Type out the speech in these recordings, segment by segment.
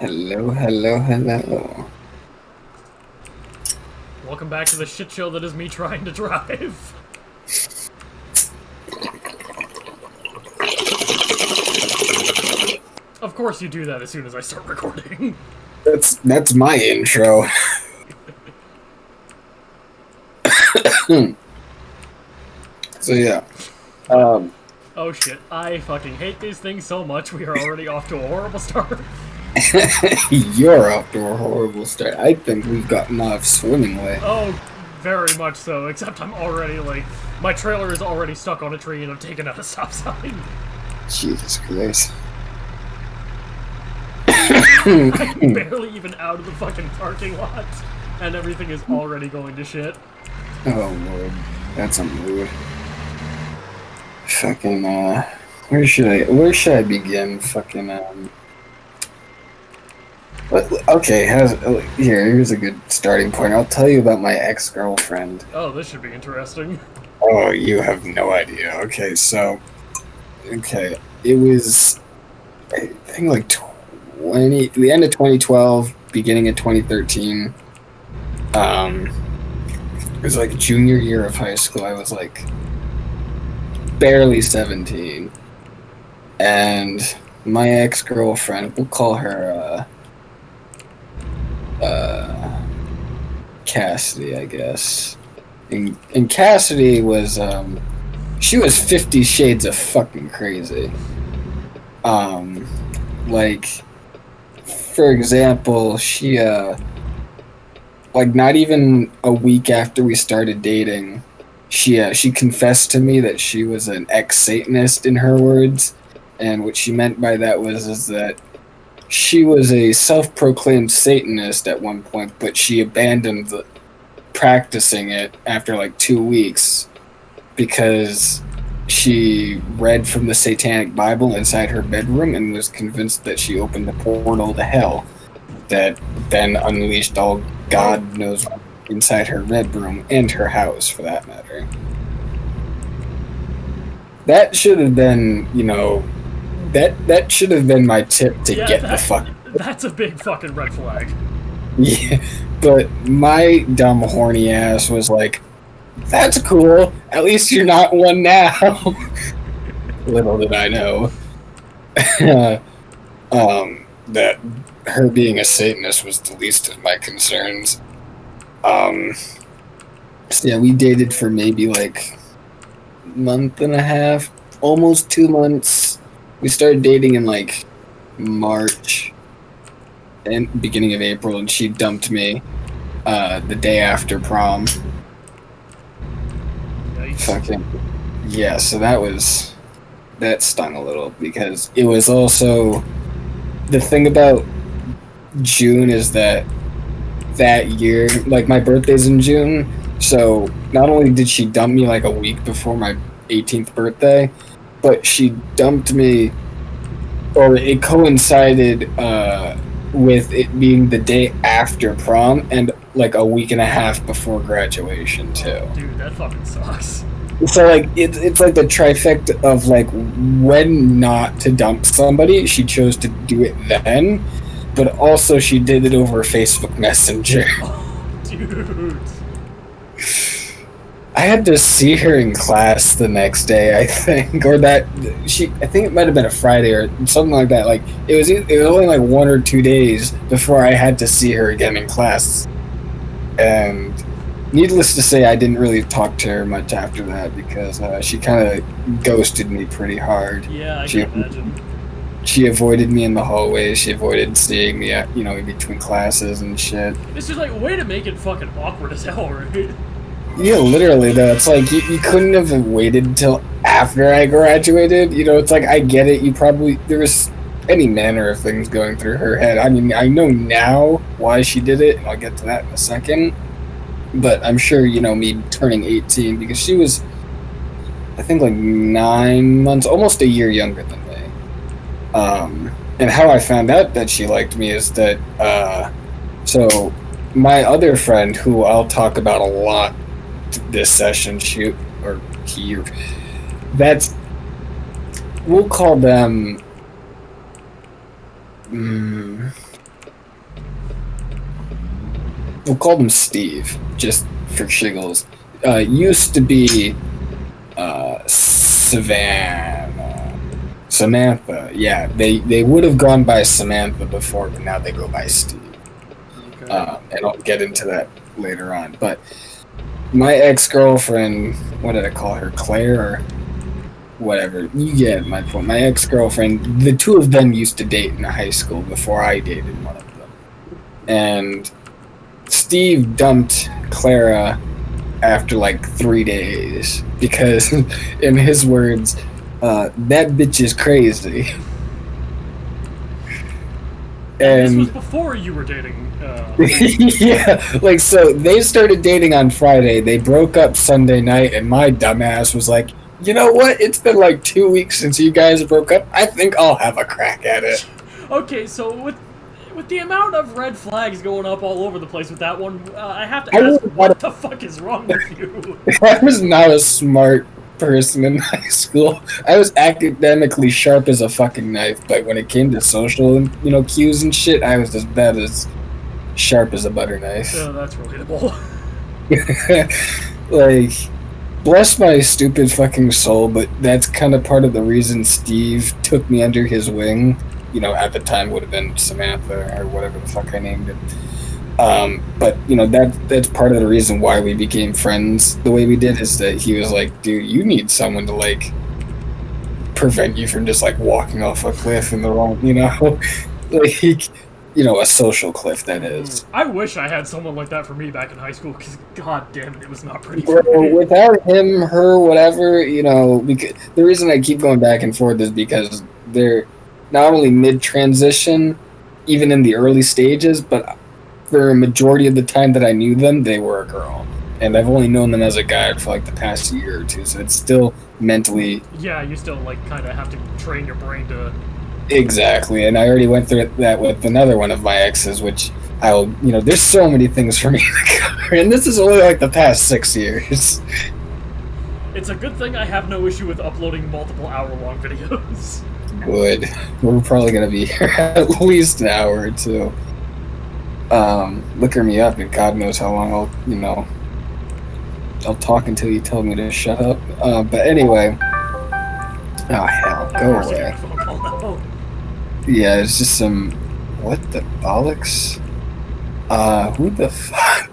Hello, hello, hello. Welcome back to the shit show that is me trying to drive. Of course you do that as soon as I start recording. That's my intro. So yeah. Oh shit, I fucking hate these things so much, we are already off to a horrible start. You're off to a horrible start. I think we've gotten off swimmingly. Oh, very much so, except I'm already like, my trailer is already stuck on a tree and I've taken out a stop sign. Jesus Christ. I'm barely even out of the fucking parking lot, and everything is already going to shit. Oh Lord, that's a mood. Fucking where should I begin? Fucking okay, here's a good starting point. I'll tell you about my ex-girlfriend. Oh, this should be interesting. Oh, you have no idea. Okay, it was, I think, like the end of 2012, beginning of 2013. It was like junior year of high school. I was like barely 17, and my ex-girlfriend, we'll call her Cassidy, I guess. And Cassidy was she was 50 shades of fucking crazy. Like, for example, she like not even a week after we started dating, she confessed to me that she was an ex-Satanist, in her words, and what she meant by that is that she was a self-proclaimed Satanist at one point, but she abandoned practicing it after like 2 weeks because she read from the Satanic Bible inside her bedroom and was convinced that she opened the portal to hell that then unleashed all God knows what inside her bedroom and her house, for that matter. That should have been, that should have been my tip to get the fuck. That's a big fucking red flag. Yeah, but my dumb horny ass was like, that's cool, at least you're not one now. Little did I know that her being a Satanist was the least of my concerns. So yeah, we dated for maybe like a month and a half, almost 2 months. We started dating in like March and beginning of April, and she dumped me the day after prom. Nice. Fucking yeah, so that stung a little because it was also the thing about June is that year, like, my birthday's in June, so not only did she dump me like a week before my 18th birthday, but she dumped me, or it coincided with it being the day after prom and like a week and a half before graduation too. Oh, dude, that fucking sucks. So like it's like the trifecta of like when not to dump somebody. She chose to do it then, but also she did it over Facebook Messenger. Oh, dude. I had to see her in class the next day, I think, or I think it might have been a Friday or something like that. Like it was only like 1 or 2 days before I had to see her again in class, and needless to say, I didn't really talk to her much after that because she kind of ghosted me pretty hard. Yeah, I can imagine. She avoided me in the hallways. She avoided seeing me, in between classes and shit. It's just like, way to make it fucking awkward as hell, right? Yeah, literally, though. It's like, you couldn't have waited until after I graduated. It's like, I get it. There was any manner of things going through her head. I mean, I know now why she did it, and I'll get to that in a second. But I'm sure, me turning 18, because she was, I think, like 9 months, almost a year younger than me. And how I found out that she liked me is that, so my other friend, who I'll talk about a lot this session, we'll call them, we'll call him Steve, just for shiggles. Used to be Samantha. Yeah, they would have gone by Samantha before, but now they go by Steve. Okay. And I'll get into that later on. But my ex-girlfriend, what did I call her, Claire or whatever? You get my point. My ex-girlfriend, the two of them used to date in high school before I dated one of them. And Steve dumped Clara after like 3 days because, in his words, that bitch is crazy. And this was before you were dating. Yeah, like, so they started dating on Friday. They broke up Sunday night, and my dumbass was like, you know what? It's been like 2 weeks since you guys broke up. I think I'll have a crack at it. Okay, so with the amount of red flags going up all over the place with that one, I have to ask, what the fuck is wrong with you? I was not a smart person in high school. I was academically sharp as a fucking knife, but when it came to social, cues and shit, I was as bad as sharp as a butter knife. Oh, that's relatable. Like, bless my stupid fucking soul, but that's kind of part of the reason Steve took me under his wing. At the time would have been Samantha or whatever the fuck I named it. But that's part of the reason why we became friends the way we did, is that he was like, dude, you need someone to like prevent you from just like walking off a cliff in the wrong, like, a social cliff, that is. I wish I had someone like that for me back in high school, because god damn it was not pretty. Without him, her, whatever, because the reason I keep going back and forth is because they're not only mid-transition, even in the early stages, but for a majority of the time that I knew them, they were a girl. And I've only known them as a guy for like the past year or two, so it's still mentally... Yeah, you still like kind of have to train your brain to... Exactly, and I already went through that with another one of my exes, which I'll, there's so many things for me to cover, and this is only like the past 6 years. It's a good thing I have no issue with uploading multiple hour-long videos. Good. We're probably going to be here at least an hour or two. Liquor me up, and God knows how long I'll talk until you tell me to shut up. But anyway. Oh, hell. Go away. Yeah, it's just some... What the bollocks? Who the fuck?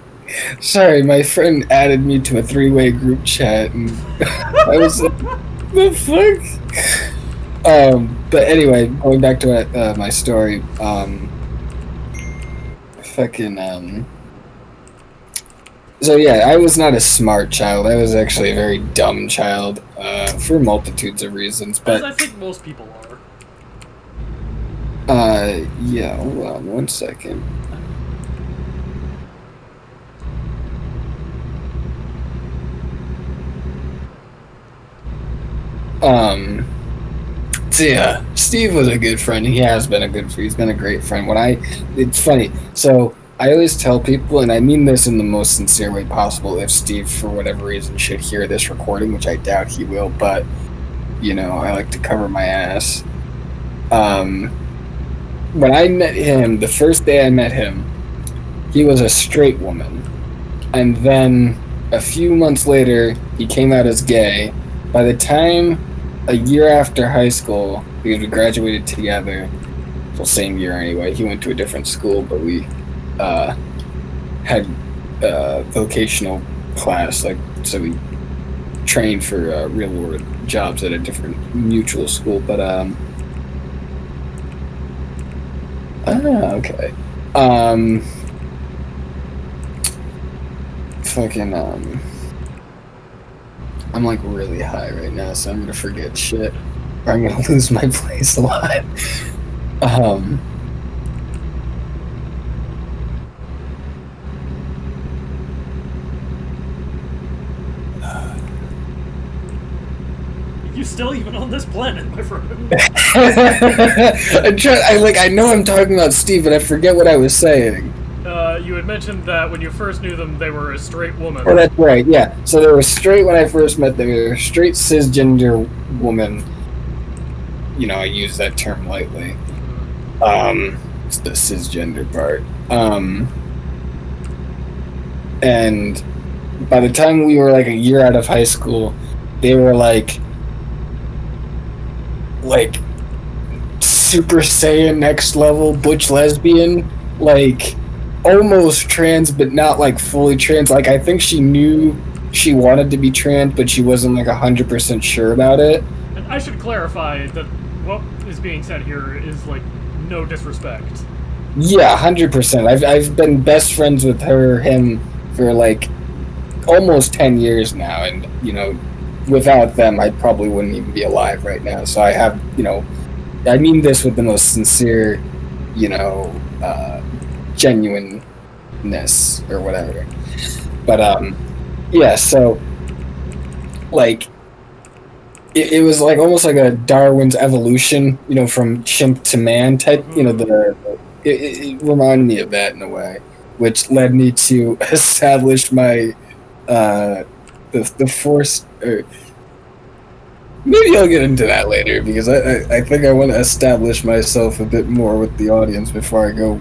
Sorry, my friend added me to a 3-way group chat, and I was like, the fuck? But anyway, going back to my story, so yeah, I was not a smart child. I was actually a very dumb child, for multitudes of reasons, but... As I think most people are. Yeah, hold on 1 second. So yeah, Steve was a good friend. He has been he's been a great friend. It's funny. So I always tell people, and I mean this in the most sincere way possible, if Steve, for whatever reason, should hear this recording, which I doubt he will, but, I like to cover my ass. When I met him, the first day I met him, he was a straight woman. And then a few months later, he came out as gay. By the time, a year after high school, because we graduated together, well, same year anyway, he went to a different school, but we had vocational class, so we trained for real world jobs at a different mutual school, but okay. I'm like really high right now, so I'm gonna forget shit, or I'm gonna lose my place a lot. You still even on this planet, my friend? I know I'm talking about Steve, but I forget what I was saying. You had mentioned that when you first knew them, they were a straight woman. Oh, that's right, yeah. So they were straight when I first met them. They were a straight cisgender woman. I use that term lightly. It's the cisgender part. And by the time we were like a year out of high school, they were like Super Saiyan next level butch lesbian, like almost trans but not like fully trans. Like I think she knew she wanted to be trans, but she wasn't like 100% sure about it. And I should clarify that what is being said here is like no disrespect. Yeah, 100%. I've been best friends with him for like almost 10 years now, and without them I probably wouldn't even be alive right now. So I have, I mean this with the most sincere, genuineness or whatever. But yeah, so like it was like almost like a Darwin's evolution, from chimp to man type. It reminded me of that in a way, which led me to establish my the force. Or maybe I'll get into that later, because I think I want to establish myself a bit more with the audience before I go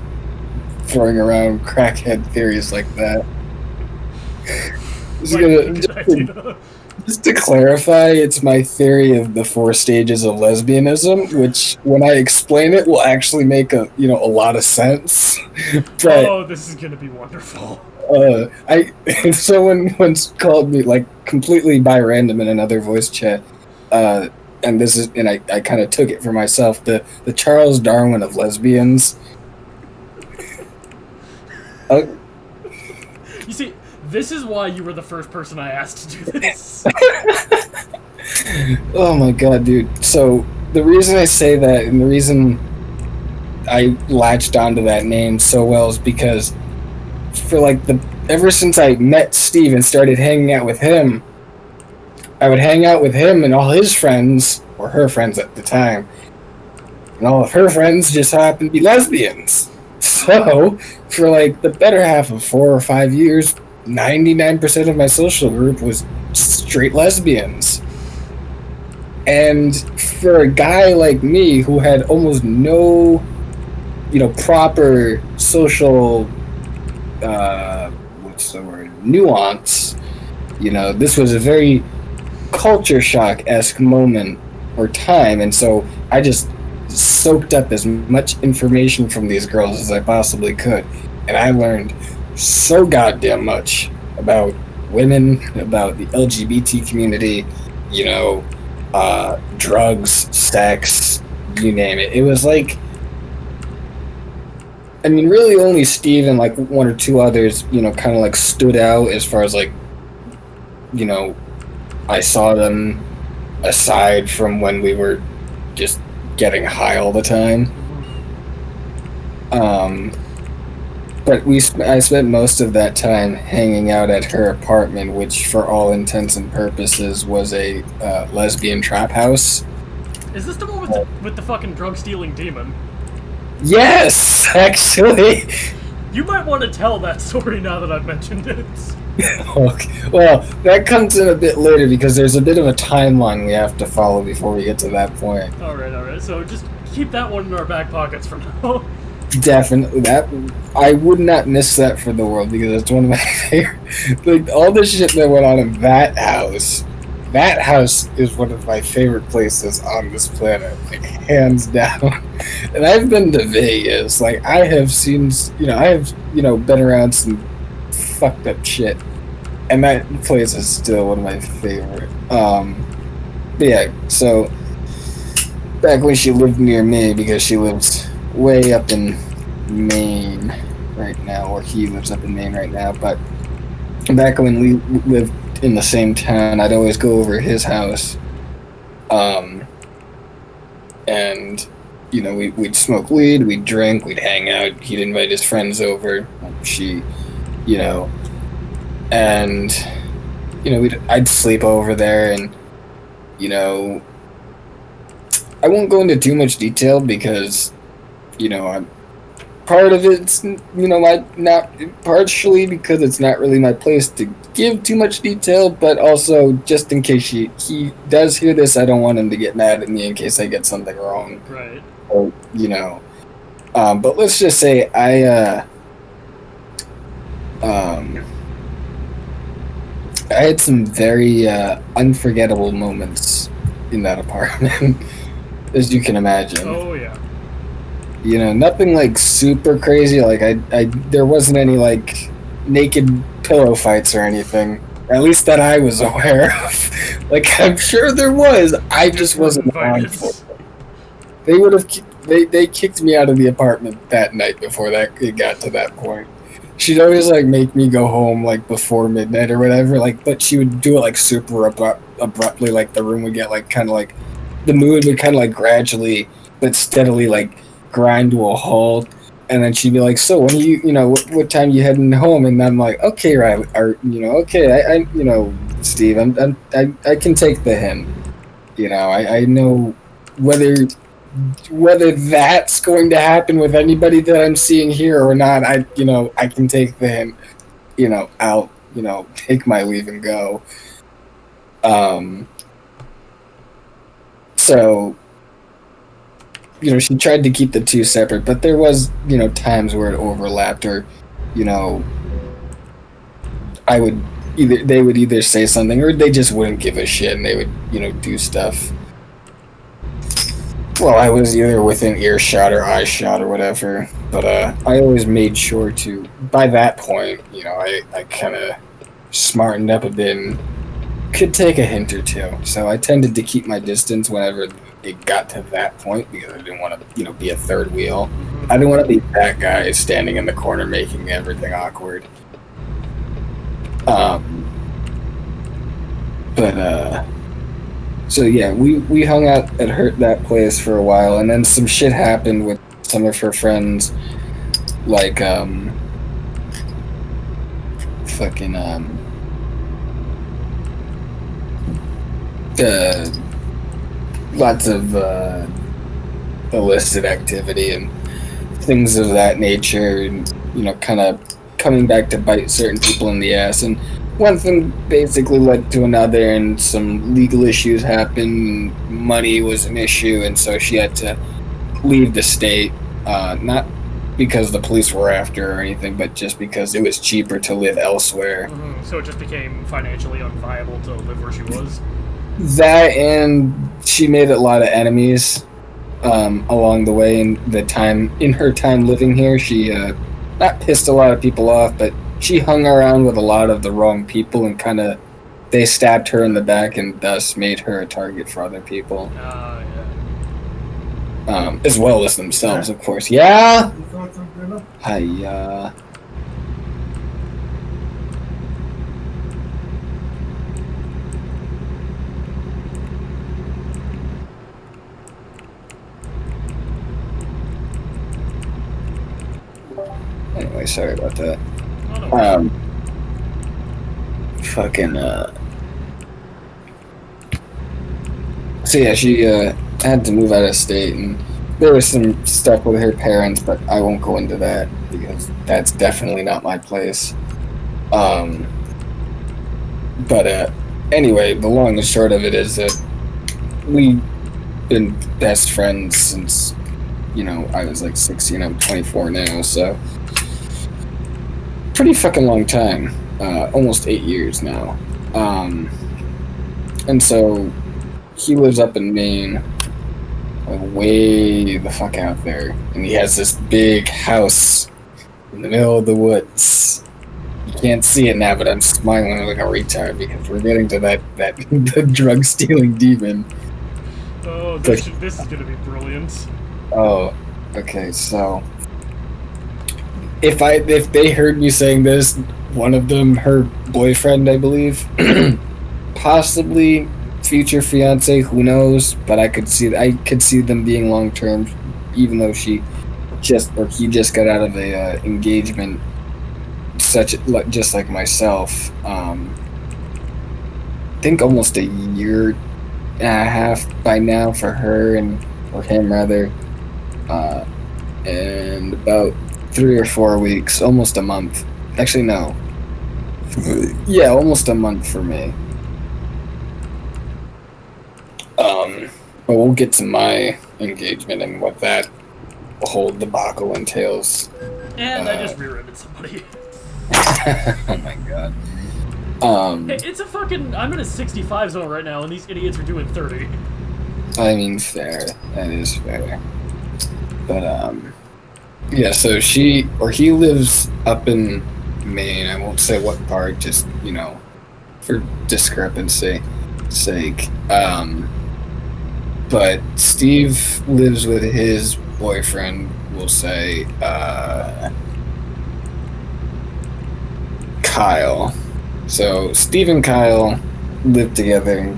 throwing around crackhead theories like that. Just to clarify, it's my theory of the 4 stages of lesbianism, which, when I explain it, will actually make a lot of sense. But, this is gonna be wonderful. Someone once called me, like, completely by random in another voice chat, and I kind of took it for myself, the Charles Darwin of lesbians. You see, this is why you were the first person I asked to do this. Oh my god, dude. So, the reason I say that, and the reason I latched onto that name so well, is because for like ever since I met Steve and started hanging out with him, I would hang out with him and all his friends, or her friends at the time, and all of her friends just happened to be lesbians. So, for like the better half of 4 or 5 years, 99% of my social group was straight lesbians. And for a guy like me who had almost no, proper social, nuance, this was a very culture shock-esque moment or time, and so I just soaked up as much information from these girls as I possibly could, and I learned so goddamn much about women, about the LGBT community, drugs, sex, you name it. It was like, I mean, really only Steve and like 1 or 2 others, kind of like stood out as far as like, I saw them aside from when we were just getting high all the time. But I spent most of that time hanging out at her apartment, which for all intents and purposes was a lesbian trap house. Is this the one with the fucking drug-stealing demon? Yes, actually. You might want to tell that story now that I've mentioned it. Okay. Well, that comes in a bit later, because there's a bit of a timeline we have to follow before we get to that point. Alright. So just keep that one in our back pockets for now. Definitely. I would not miss that for the world, because it's one of my favorite. Like, all the shit that went on in that house. That house is one of my favorite places on this planet, like, hands down. And I've been to Vegas. Like, I have seen, been around some fucked up shit. And that place is still one of my favorite. But yeah, so back when she lived near me, because she lives way up in Maine right now, or he lives up in Maine right now, but back when we lived in the same town, I'd always go over his house, and we'd smoke weed, we'd drink, we'd hang out, he'd invite his friends over, and I'd sleep over there, and I won't go into too much detail, because I'm part of it's not partially because it's not really my place to give too much detail, but also just in case he does hear this, I don't want him to get mad at me in case I get something wrong. Right. Or but let's just say I had some very unforgettable moments in that apartment, as you can imagine. Oh yeah. You know, nothing like super crazy. Like there wasn't any like naked pillow fights or anything. At least that I was aware of. Like I'm sure there was. I just wasn't on for it. They would have. They kicked me out of the apartment that night before that it got to that point. She'd always like make me go home like before midnight or whatever. Like, but she would do it like super abruptly. Like the room would get like kind of like the mood would kind of like gradually but steadily like grind to a halt, and then she'd be like, "So when you know what time you heading home?" And I'm like, "Okay, right, or okay, I Steve, I can take the hint. I know whether that's going to happen with anybody that I'm seeing here or not. I can take the hint. I'll take my leave and go. So." She tried to keep the two separate, but there was, times where it overlapped, or, they would either say something or they just wouldn't give a shit, and they would, do stuff. Well, I was either within earshot or eyeshot or whatever, but I always made sure to, by that point, I kind of smartened up a bit and could take a hint or two. So I tended to keep my distance whenever it got to that point, because I didn't want to, be a third wheel. I didn't want to be that guy standing in the corner making everything awkward. So yeah, we hung out at that place for a while, and then some shit happened with some of her friends, like lots of illicit activity and things of that nature, and kind of coming back to bite certain people in the ass. And one thing basically led to another, and some legal issues happened. Money was an issue, and so she had to leave the state. Not because the police were after her or anything, but just because it was cheaper to live elsewhere. Mm-hmm. So it just became financially unviable to live where she was? That, and she made a lot of enemies along the way. In her time living here, she not pissed a lot of people off, but she hung around with a lot of the wrong people, and they stabbed her in the back, and thus made her a target for other people. Yeah. As well as themselves, of course. Yeah? Hi, Anyway, sorry about that. So yeah, she had to move out of state, and there was some stuff with her parents, but I won't go into that because that's definitely not my place. But anyway, the long and short of it is that we've been best friends since I was like 16. I'm 24 now, so pretty fucking long time. Almost 8 years now. And so he lives up in Maine, like way the fuck out there, and he has this big house in the middle of the woods. You can't see it now, but I'm smiling like a retard because we're getting to that the drug stealing demon. Oh, this is gonna be brilliant. Oh, okay. So if they heard me saying this, one of them, her boyfriend, I believe, possibly future fiance, who knows? But I could see them being long term, even though he just got out of a engagement, just like myself. I think almost a year and a half by now for her, or him rather, and about 3 or 4 weeks, almost a month. Actually, no. Yeah, almost a month for me. But we'll get to my engagement and what that whole debacle entails. And I just rear-ended somebody. Oh my god. Hey, it's a fucking. I'm in a 65 zone right now, and these idiots are doing 30. I mean, fair. That is fair. But, yeah, so he lives up in Maine. I won't say what part, just, for discrepancy sake. But Steve lives with his boyfriend, we'll say, Kyle. So Steve and Kyle lived together.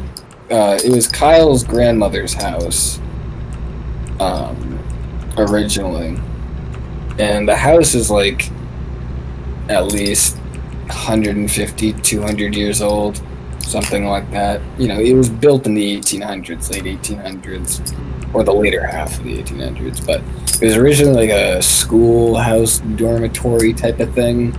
It was Kyle's grandmother's house, originally. And the house is like at least 150, 200 years old, something like that. It was built in the 1800s, late 1800s, or the later half of the 1800s. But it was originally like a schoolhouse dormitory type of thing.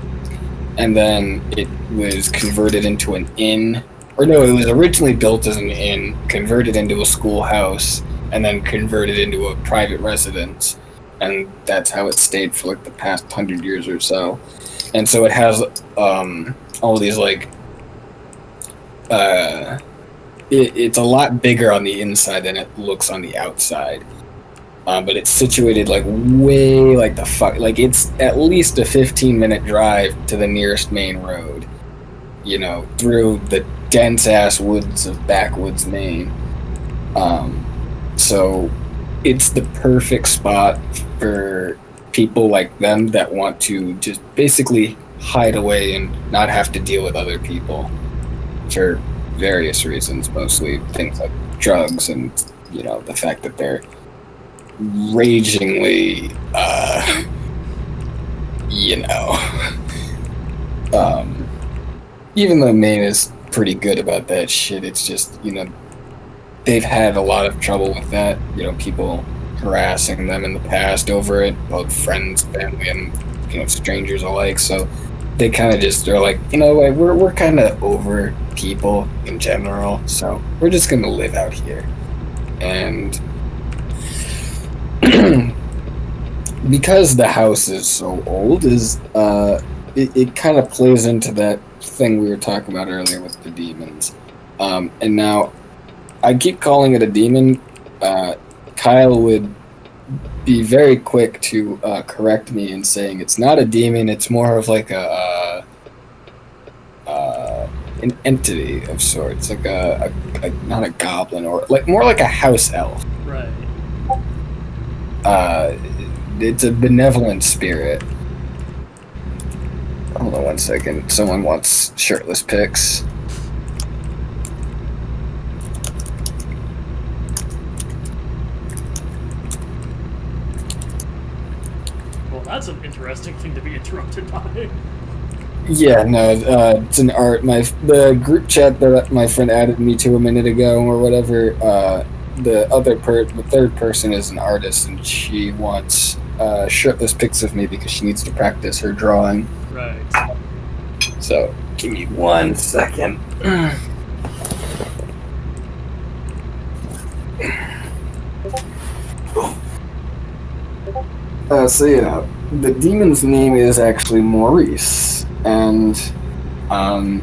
And then it was converted into an inn. Or no, it was originally built as an inn, converted into a schoolhouse, and then converted into a private residence. And that's how it stayed for like the past 100 years or so. And so it has all these like it's a lot bigger on the inside than it looks on the outside. But it's situated like way like the fuck, like it's at least a 15-minute drive to the nearest main road, through the dense ass woods of backwoods Maine. So it's the perfect spot for people like them that want to just basically hide away and not have to deal with other people for various reasons, mostly things like drugs and, the fact that they're ragingly, even though Maine is pretty good about that shit, it's just, they've had a lot of trouble with that, people harassing them in the past over it, both friends, family, and, strangers alike. So they kind of just are like, we're kind of over people in general, so we're just going to live out here. And because the house is so old, it kind of plays into that thing we were talking about earlier with the demons. And now I keep calling it a demon. Kyle would be very quick to correct me in saying it's not a demon, it's more of like an entity of sorts, like a not a goblin, or like more like a house elf. Right. It's a benevolent spirit. Hold on one second. Someone wants shirtless pics. Well, that's an interesting thing to be interrupted by. Yeah, no, it's an art. The group chat that my friend added me to a minute ago or whatever, the third person is an artist, and she wants shirtless pics of me because she needs to practice her drawing. Right. So, give me 1 second. So the demon's name is actually Maurice, and I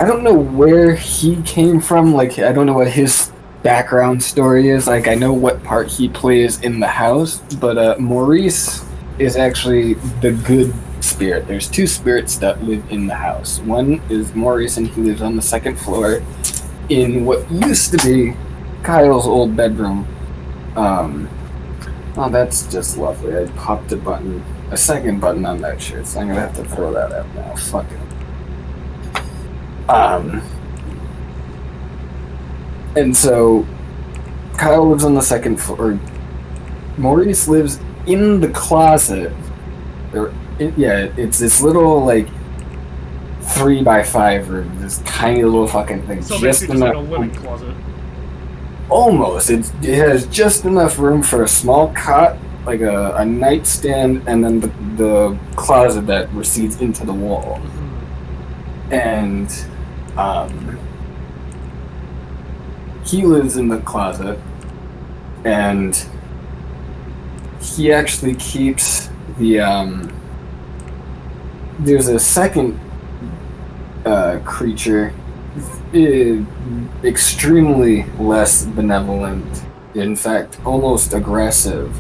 don't know where he came from, like, I don't know what his background story is, like, I know what part he plays in the house, but Maurice is actually the good spirit. There's two spirits that live in the house. One is Maurice, and he lives on the second floor in what used to be Kyle's old bedroom. Oh, that's just lovely. I popped a second button on that shit, so I'm gonna have to throw that out now. Fuck it. And so Kyle lives on the second floor. Maurice lives in the closet. It's this little, like, 3x5 room, this tiny little fucking thing. So basically just like a living closet. Almost. It has just enough room for a small cot, like a nightstand, and then the closet that recedes into the wall. And he lives in the closet, and he actually keeps there's a second creature, extremely less benevolent, in fact, almost aggressive,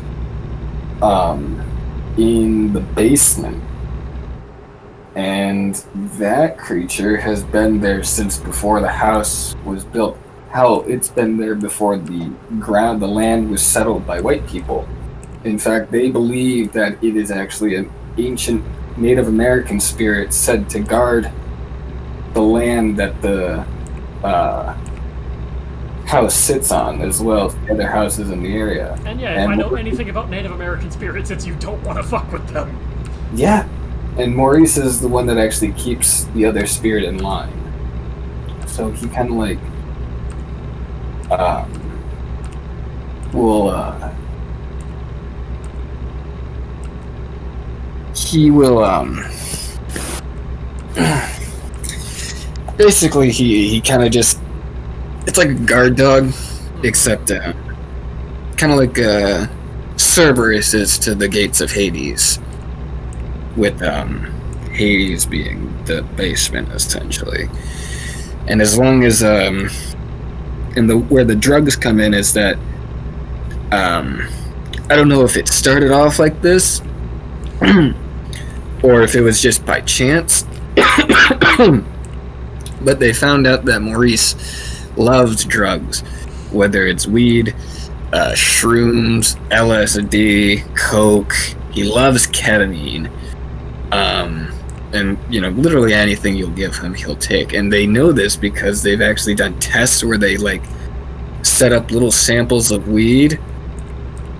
in the basement. And that creature has been there since before the house was built. Hell, it's been there before the land was settled by white people. In fact, they believe that it is actually an ancient Native American spirit said to guard the land that the house sits on, as well as the other houses in the area. And yeah, if I know anything about Native American spirits, it's you don't want to fuck with them. Yeah, and Maurice is the one that actually keeps the other spirit in line. So he kind of like he will basically he kind of just, it's like a guard dog, except kind of like Cerberus is to the gates of Hades, with Hades being the basement essentially. And as long as where the drugs come in is that I don't know if it started off like this or if it was just by chance, but they found out that Maurice loves drugs, whether it's weed, shrooms, LSD, coke. He loves ketamine, and literally anything you'll give him, he'll take. And they know this because they've actually done tests where they like set up little samples of weed.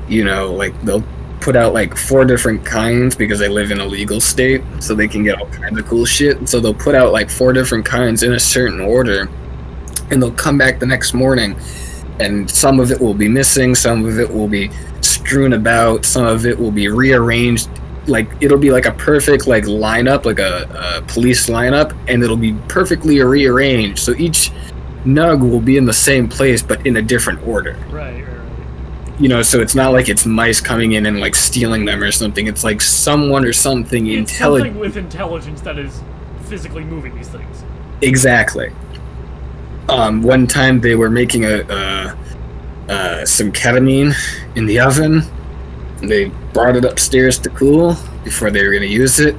Like they'll put out like 4 different kinds because they live in a legal state, so they can get all kinds of cool shit. So they'll put out like 4 different kinds in a certain order, and they'll come back the next morning, and some of it will be missing, some of it will be strewn about, some of it will be rearranged. Like it'll be like a perfect like lineup, like a police lineup, and it'll be perfectly rearranged. So each nug will be in the same place, but in a different order. Right. So it's not like it's mice coming in and like stealing them or something. It's like someone or something intelligent. Something with intelligence that is physically moving these things. Exactly. One time they were making some ketamine in the oven. They brought it upstairs to cool before they were going to use it.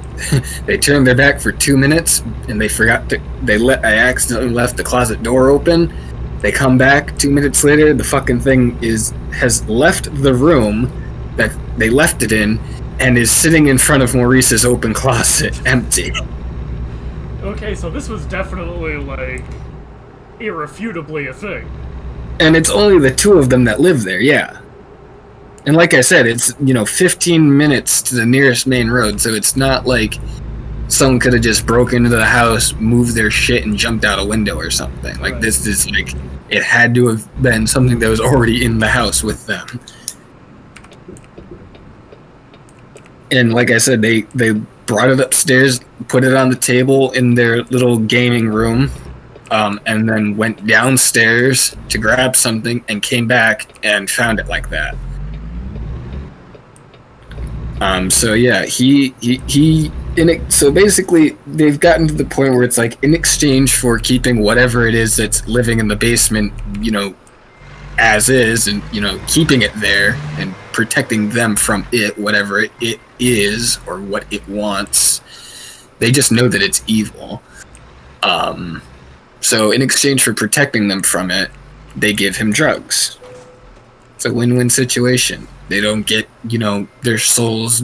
They turned their back for 2 minutes, and they forgot to. I accidentally left the closet door open. They come back 2 minutes later. The fucking thing has left the room that they left it in, and is sitting in front of Maurice's open closet, empty. Okay, so this was definitely like irrefutably a thing. And it's only the 2 of them that live there, yeah. And like I said, it's 15 minutes to the nearest main road, so it's not like someone could have just broken into the house, moved their shit, and jumped out a window or something. Like, right. This is like, it had to have been something that was already in the house with them. And like I said, they brought it upstairs, put it on the table in their little gaming room, and then went downstairs to grab something and came back and found it like that. So yeah, so basically they've gotten to the point where it's like, in exchange for keeping whatever it is that's living in the basement, as is, and keeping it there and protecting them from it, whatever it is or what it wants, they just know that it's evil. So in exchange for protecting them from it, they give him drugs. It's a win-win situation. They don't get, their souls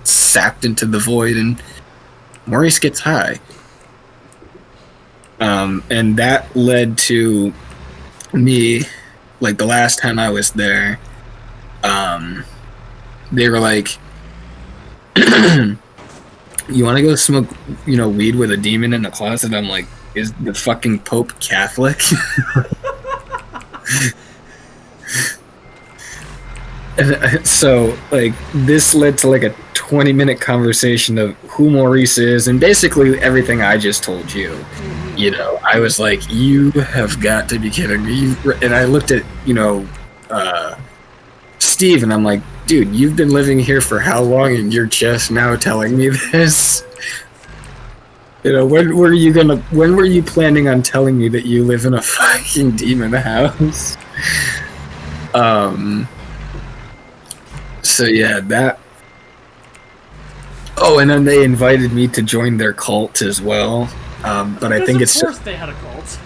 sapped into the void, and Maurice gets high. And that led to me, like the last time I was there, they were like, you want to go smoke, weed with a demon in a closet? I'm like, is the fucking Pope Catholic? And so, like, this led to like a 20-minute conversation of who Maurice is, and basically everything I just told you. I was like, you have got to be kidding me. And I looked at, Steve, and I'm like, dude, you've been living here for how long, and you're just now telling me this? You know, when were you planning on telling me that you live in a fucking demon house? So yeah, that. Oh, and then they invited me to join their cult as well. But I think it's just, they had a cult.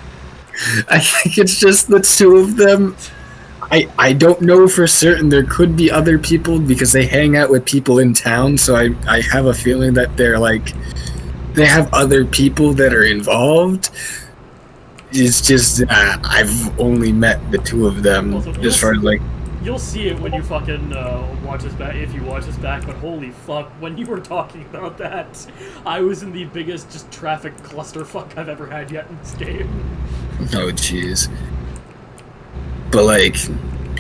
I think it's just the two of them. I don't know for certain. There could be other people because they hang out with people in town. So I have a feeling that they're like, they have other people that are involved. It's just I've only met the two of them Also, as far as like. You'll see it when you fucking watch us back, if you watch us back, but holy fuck, when you were talking about that, I was in the biggest just traffic clusterfuck I've ever had yet in this game. Oh, jeez. But, like,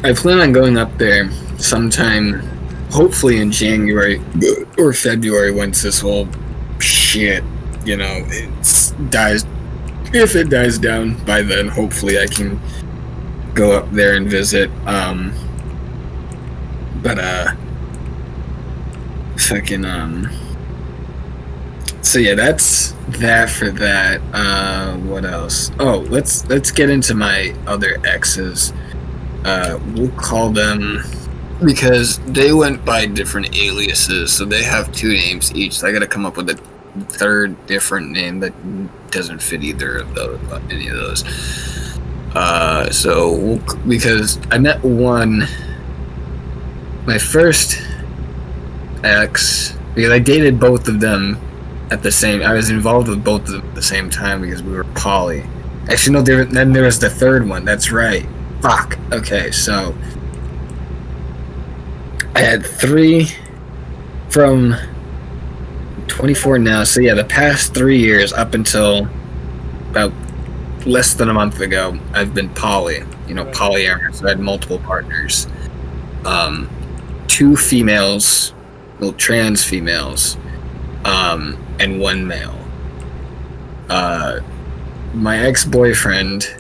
I plan on going up there sometime, hopefully in January or February, once this whole shit, you know, dies. If it dies down by then, hopefully I can go up there and visit. So yeah, that's that for that. What else? Oh, let's get into my other exes. We'll call them, because they went by different aliases, so they have two names each. So I gotta come up with a third different name that doesn't fit either of those, any of those. Because I met one, my first ex, because I dated both of them at the same. I was involved with both of them at the same time because we were poly. Actually, no. Then there was the third one. That's right. Fuck. Okay, so I had 3 from 24 now. So yeah, the past 3 years up until about less than a month ago, I've been poly. You know, polyamorous. So I had multiple partners. 2 females, well, trans females, and 1 male. My ex-boyfriend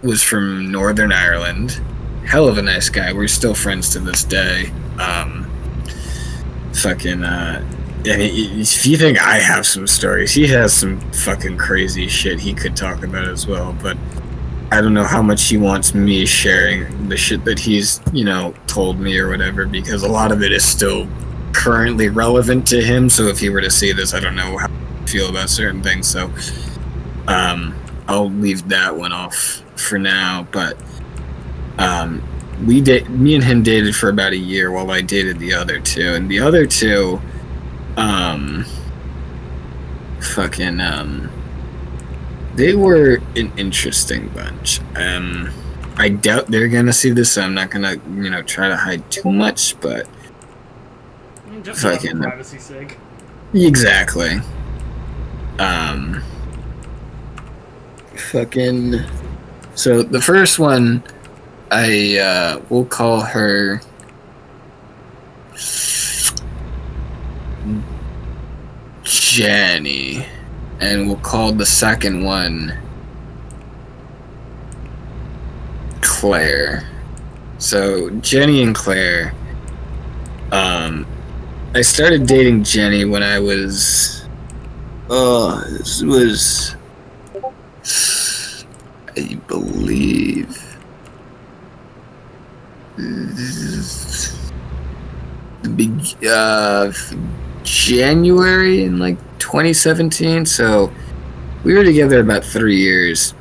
was from Northern Ireland. Hell of a nice guy. We're still friends to this day. And if you think I have some stories, he has some fucking crazy shit he could talk about as well, but I don't know how much he wants me sharing the shit that he's, you know, told me or whatever, because a lot of it is still currently relevant to him. So if he were to see this, I don't know how I feel about certain things. So I'll leave that one off for now. But me and him dated for about a year while I dated the other two, and the other two, they were an interesting bunch. I doubt they're gonna see this, so I'm not gonna, you know, try to hide too much, but just for privacy's sake. Exactly. So the first one, we'll call her Jenny, and we'll call the second one Claire. So Jenny and Claire, I started dating Jenny when I was, this was, I believe, January in like 2017. So we were together about 3 years.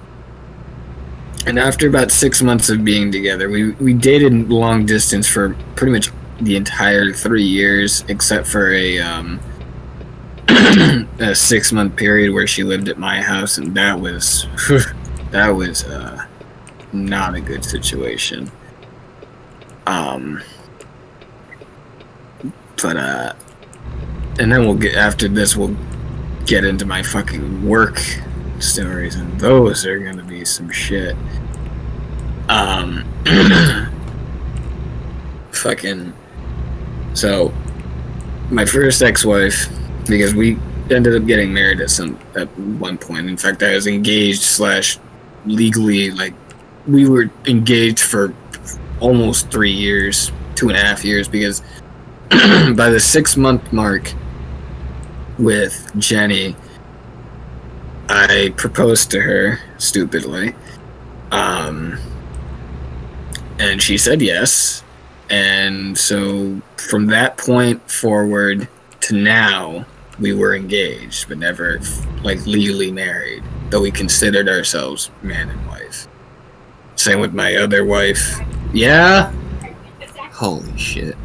And after about 6 months of being together, we dated long distance for pretty much the entire 3 years, except for a 6-month period where she lived at my house, and that was not a good situation. And then we'll get into my fucking work stories, and those are gonna be some shit. So my first ex-wife, because we ended up getting married at one point. In fact, I was engaged / legally, like, we were engaged for almost 3 years, 2.5 years, because by the 6-month mark, with Jenny, I proposed to her stupidly. And she said yes. And so from that point forward to now, we were engaged, but never like legally married, though we considered ourselves man and wife. Same with my other wife. Yeah? Holy shit.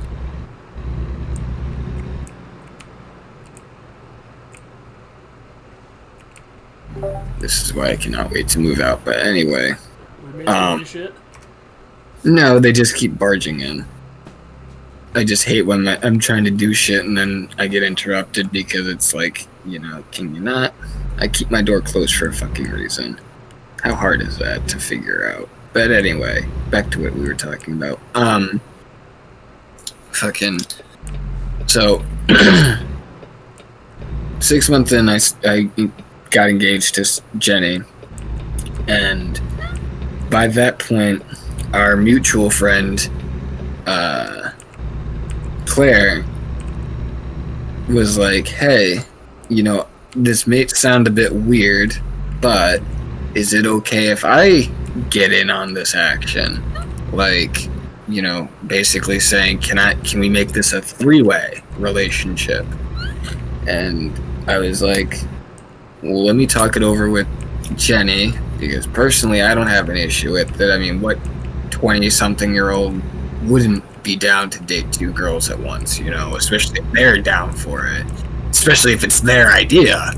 This is why I cannot wait to move out, but anyway. Shit? No, they just keep barging in. I just hate when I'm trying to do shit and then I get interrupted because it's like, you know, can you not? I keep my door closed for a fucking reason. How hard is that to figure out? But anyway, back to what we were talking about. So, 6 months in, I got engaged to Jenny, and by that point, our mutual friend, Claire, was like, hey, you know, this may sound a bit weird, but is it okay if I get in on this action? Like, you know, basically saying, can we make this a 3-way relationship? And I was like, well, let me talk it over with Jenny, because personally I don't have an issue with it. I mean, what 20-something-year-old wouldn't be down to date 2 girls at once, you know, especially if they're down for it, especially if it's their idea,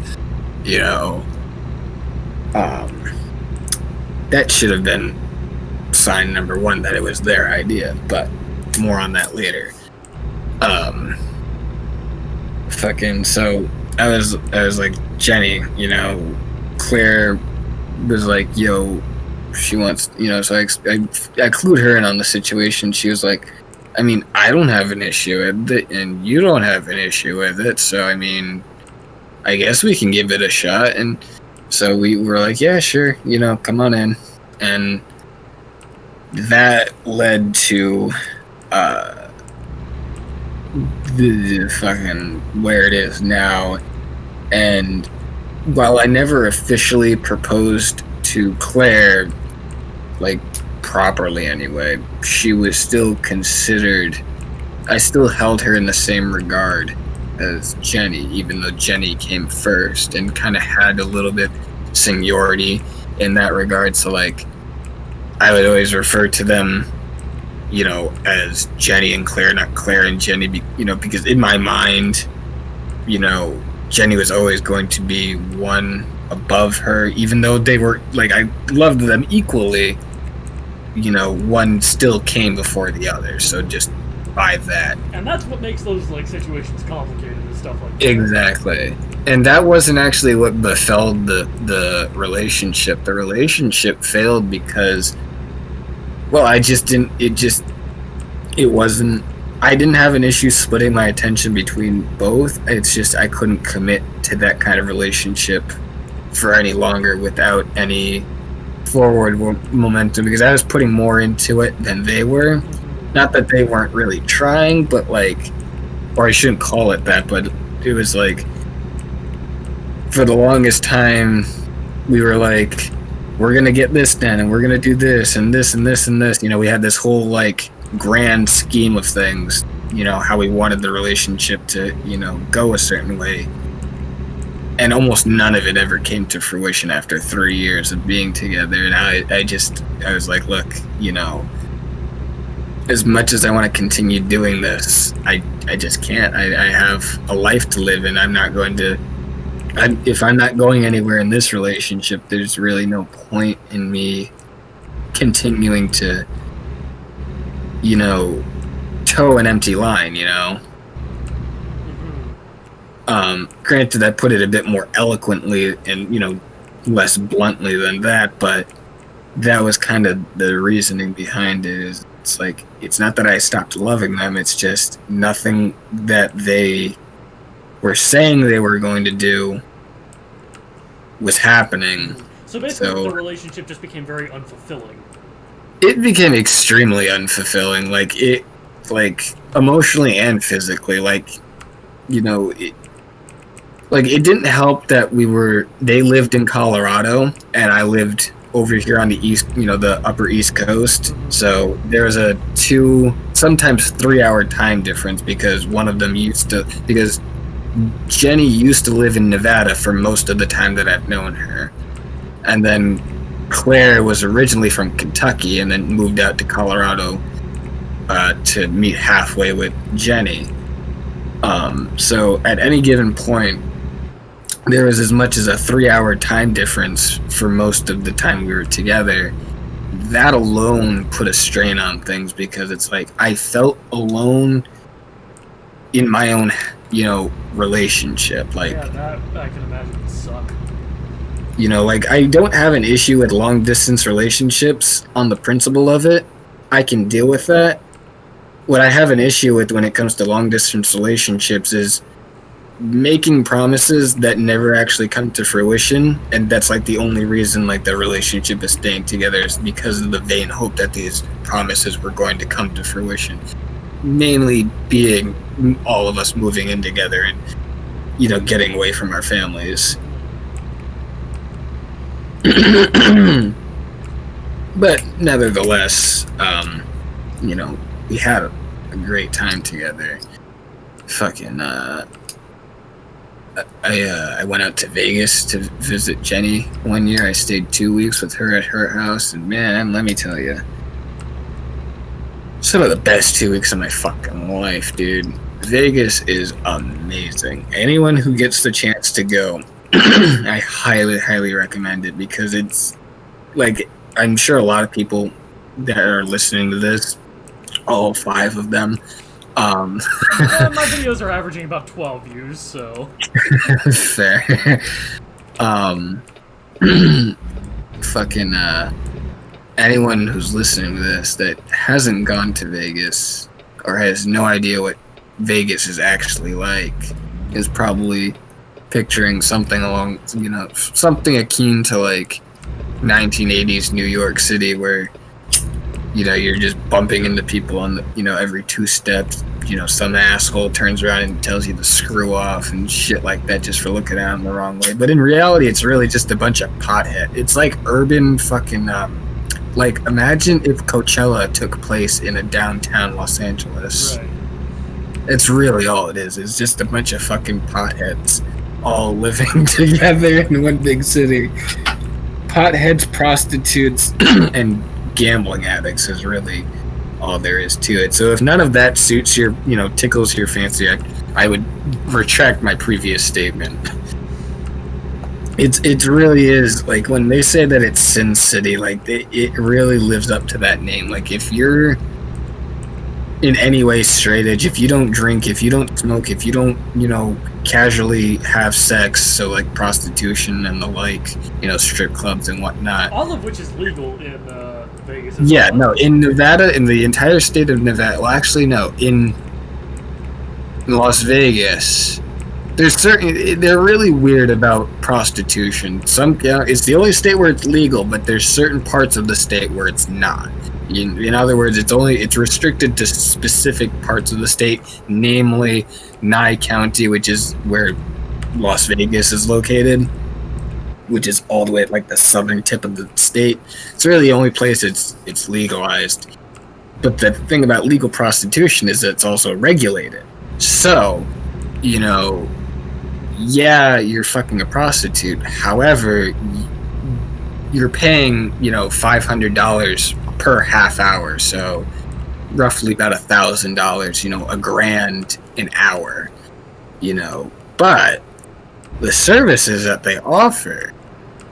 you know. That should have been sign number 1 that it was their idea, but more on that later. So I was like, Jenny, you know, Claire was like, yo, she wants, you know, so I clued her in on the situation. She was like, I mean, I don't have an issue with it, and you don't have an issue with it, so I mean, I guess we can give it a shot. And so we were like, yeah, sure, you know, come on in. And that led to the fucking where it is now. And while I never officially proposed to Claire, like properly anyway, she was still considered, I still held her in the same regard as Jenny, even though Jenny came first and kind of had a little bit seniority in that regard. So like, I would always refer to them, you know, as Jenny and Claire, not Claire and Jenny, you know, because in my mind, you know, Jenny was always going to be one above her, even though they were, like, I loved them equally, you know, one still came before the other, so just by that. And that's what makes those, like, situations complicated and stuff like that. Exactly. And that wasn't actually what befell the relationship. The relationship failed because, well, I didn't have an issue splitting my attention between both. It's just I couldn't commit to that kind of relationship for any longer without any forward momentum, because I was putting more into it than they were. Not that they weren't really trying, but like, or I shouldn't call it that, but it was like, for the longest time, we were like, we're gonna get this done, and we're gonna do this, and this, and this, and this. You know, we had this whole, like, grand scheme of things, you know, how we wanted the relationship to, you know, go a certain way. And almost none of it ever came to fruition after 3 years of being together. And I was like, look, you know, as much as I want to continue doing this, I just can't. I have a life to live, and I'm not going to, if I'm not going anywhere in this relationship, there's really no point in me continuing to, you know, toe an empty line, you know? Granted, I put it a bit more eloquently and, you know, less bluntly than that, but that was kind of the reasoning behind it. Is it's like, it's not that I stopped loving them, it's just nothing that they were saying they were going to do was happening. So basically, the relationship just became very unfulfilling. It became extremely unfulfilling, like emotionally and physically. Like, you know, like, it didn't help that they lived in Colorado and I lived over here on the east, the upper East Coast. So there was a sometimes 3 hour time difference because because Jenny used to live in Nevada for most of the time that I've known her. And then Claire was originally from Kentucky and then moved out to Colorado to meet halfway with Jenny. So at any given point, there was as much as a 3 hour time difference for most of the time we were together. That alone put a strain on things because it's like I felt alone in my own, relationship. Like, yeah, that I can imagine would suck. Like, I don't have an issue with long distance relationships on the principle of it. I can deal with that. What I have an issue with when it comes to long distance relationships is making promises that never actually come to fruition, and that's like the only reason like the relationship is staying together is because of the vain hope that these promises were going to come to fruition, namely being all of us moving in together and getting away from our families. But nevertheless, we had a great time together. Fucking I went out to Vegas to visit Jenny one year. I stayed 2 weeks with her at her house, and man, let me tell you, some of the best 2 weeks of my fucking life, dude. Vegas is amazing. Anyone who gets the chance to go, I highly, highly recommend it because it's like, I'm sure a lot of people that are listening to this, all 5 of them, my videos are averaging about 12 views, so fair. Fucking anyone who's listening to this that hasn't gone to Vegas or has no idea what Vegas is actually like is probably picturing something along, something akin to like 1980s New York City where you're just bumping into people on the, every 2 steps. Some asshole turns around and tells you to screw off and shit like that just for looking at him the wrong way. But in reality, it's really just a bunch of pothead. It's like urban fucking, like, imagine if Coachella took place in a downtown Los Angeles. right. It's really all it is. It's just a bunch of fucking potheads all living together in one big city. Potheads, prostitutes, and gambling addicts is really all there is to it. So if none of that suits your, tickles your fancy, I would retract my previous statement. It really is, like, when they say that it's Sin City, like, it really lives up to that name. Like, if you're in any way straight edge, if you don't drink, if you don't smoke, if you don't, casually have sex, so like prostitution and the like, strip clubs and whatnot. All of which is legal in Vegas. Yeah, no, in Nevada, in the entire state of Nevada. Well, actually, no, in Las Vegas, they're really weird about prostitution. It's the only state where it's legal, but there's certain parts of the state where it's not. In other words, it's restricted to specific parts of the state, namely Nye County, which is where Las Vegas is located, which is all the way at like the southern tip of the state. It's really the only place it's legalized. But the thing about legal prostitution is that it's also regulated. So, yeah, you're fucking a prostitute. However, you're paying, $500 per half hour, so roughly about $1,000, $1,000 an hour, but the services that they offer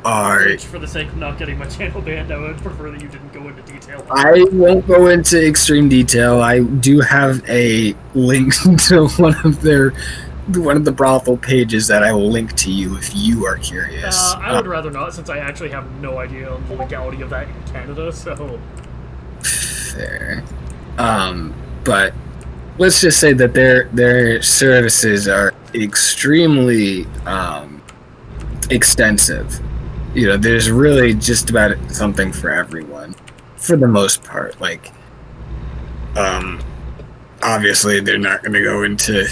are... Which, for the sake of not getting my channel banned, I would prefer that you didn't go into detail. I won't go into extreme detail. I do have a link to one of the brothel pages that I will link to you if you are curious. I would rather not, since I actually have no idea on the legality of that in Canada, so... Fair. But let's just say that their services are extremely extensive. There's really just about something for everyone, for the most part. Like, obviously they're not going to go into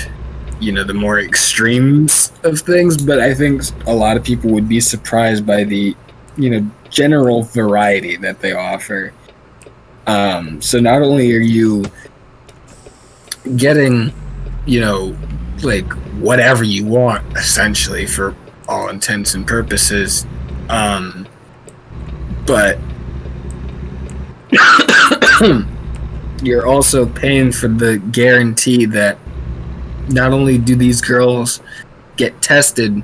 the more extremes of things, but I think a lot of people would be surprised by the, general variety that they offer. So not only are you getting, like whatever you want, essentially, for all intents and purposes, but you're also paying for the guarantee that not only do these girls get tested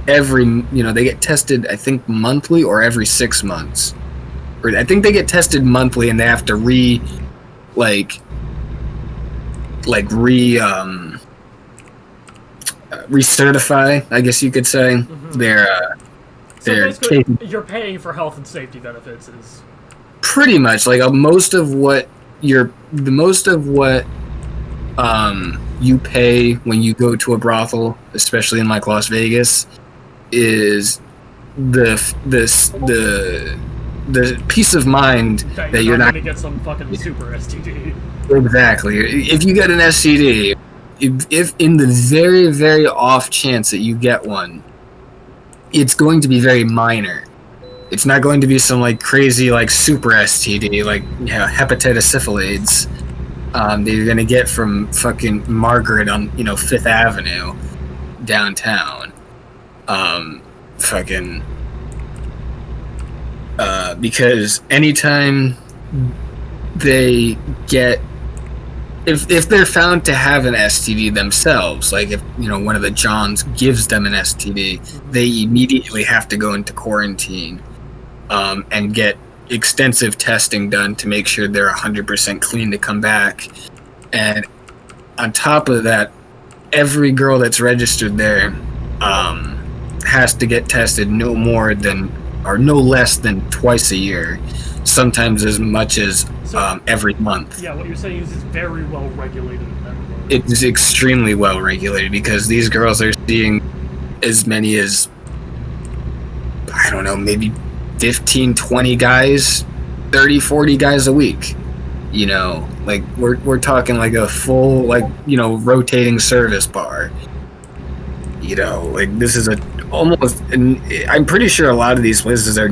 they get tested, I think, monthly or every 6 months. Or I think they get tested monthly, and they have to recertify, I guess you could say, their so basically, you're paying for health and safety benefits is pretty much like most of what you pay when you go to a brothel, especially in like Las Vegas, is the peace of mind that you're not going to get some fucking super STD. Exactly. If you get an STD, if in the very, very off chance that you get one, it's going to be very minor. It's not going to be some like crazy like super STD like hepatitis syphilis that you're gonna get from fucking Margaret on Fifth Avenue downtown. Because anytime they get if they're found to have an STD themselves, like if one of the Johns gives them an STD, they immediately have to go into quarantine and get extensive testing done to make sure they're 100% clean to come back. And on top of that, every girl that's registered there has to get tested no less than twice a year, sometimes as much as every month. Yeah, what you're saying is it's very well regulated in that regard. It is extremely well regulated because these girls are seeing as many as, I don't know, maybe 15, 20 guys, 30, 40 guys a week. Like we're talking like a full rotating service bar. Like this is I'm pretty sure a lot of these places are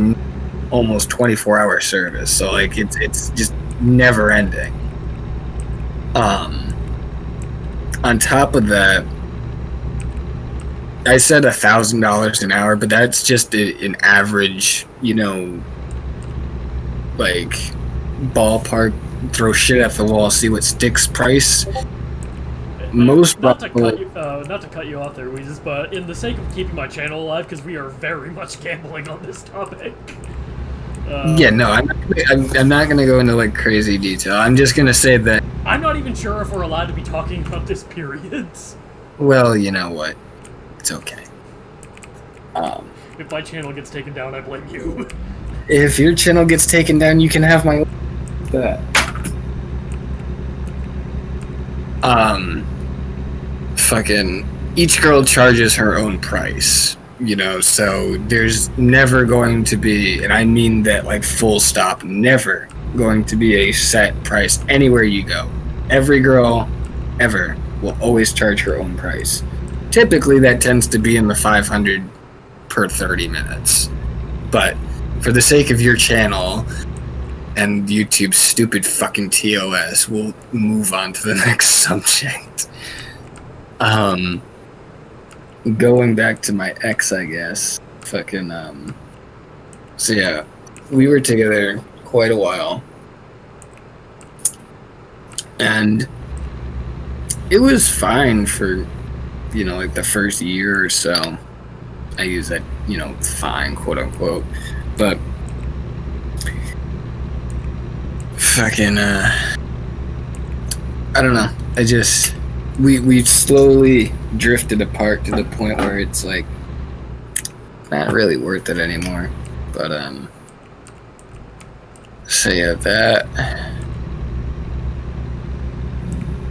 almost 24-hour service, so like it's just never ending. On top of that, I said $1,000 an hour, but that's just an average, like ballpark, throw shit at the wall, see what sticks price. Not to cut you off there, Weezus, but in the sake of keeping my channel alive, because we are very much gambling on this topic. I'm not gonna go into like crazy detail. I'm just gonna say that I'm not even sure if we're allowed to be talking about this period. Well, you know what? It's okay. If my channel gets taken down, I blame you. If your channel gets taken down, you can have my that. Fucking each girl charges her own price, so there's never going to be, and I mean that like full stop, never going to be a set price anywhere you go. Every girl ever will always charge her own price. Typically that tends to be in the 500 per 30 minutes. But for the sake of your channel and YouTube's stupid fucking TOS, we'll move on to the next subject. Going back to my ex, I guess. So yeah, we were together quite a while. And it was fine for, like the first year or so. I use that, fine, quote unquote. But I don't know. We slowly drifted apart to the point where it's like not really worth it anymore. But so yeah,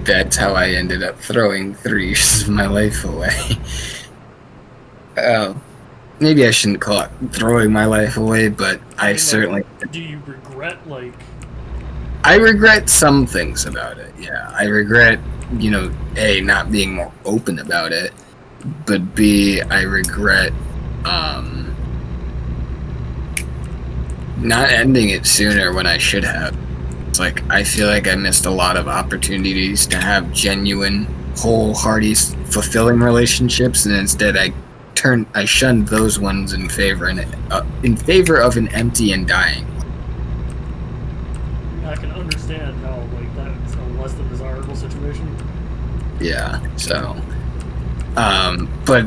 that's how I ended up throwing 3 years of my life away. Maybe I shouldn't call it throwing my life away, but I certainly. Do you regret I regret some things about it. Yeah, I regret, A, not being more open about it, but B, I regret not ending it sooner when I should have. It's like I feel like I missed a lot of opportunities to have genuine, wholehearted, fulfilling relationships, and instead I shunned those ones in favor of an empty and dying. I can understand how like that's a less than desirable situation. Yeah. So, but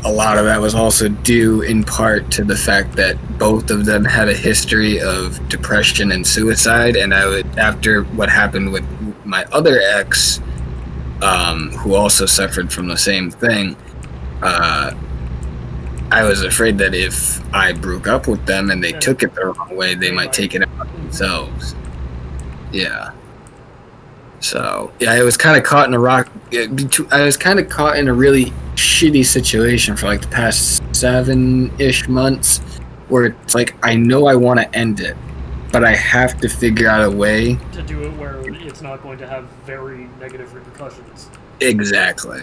a lot of that was also due in part to the fact that both of them had a history of depression and suicide, and after what happened with my other ex, who also suffered from the same thing, I was afraid that if I broke up with them and they took it the wrong way, they might take it out themselves. Yeah. So yeah, I was kind of caught in a rock. I was kind of caught in a really shitty situation for like the past 7-ish months, where it's like I know I want to end it, but I have to figure out a way to do it where it's not going to have very negative repercussions. Exactly.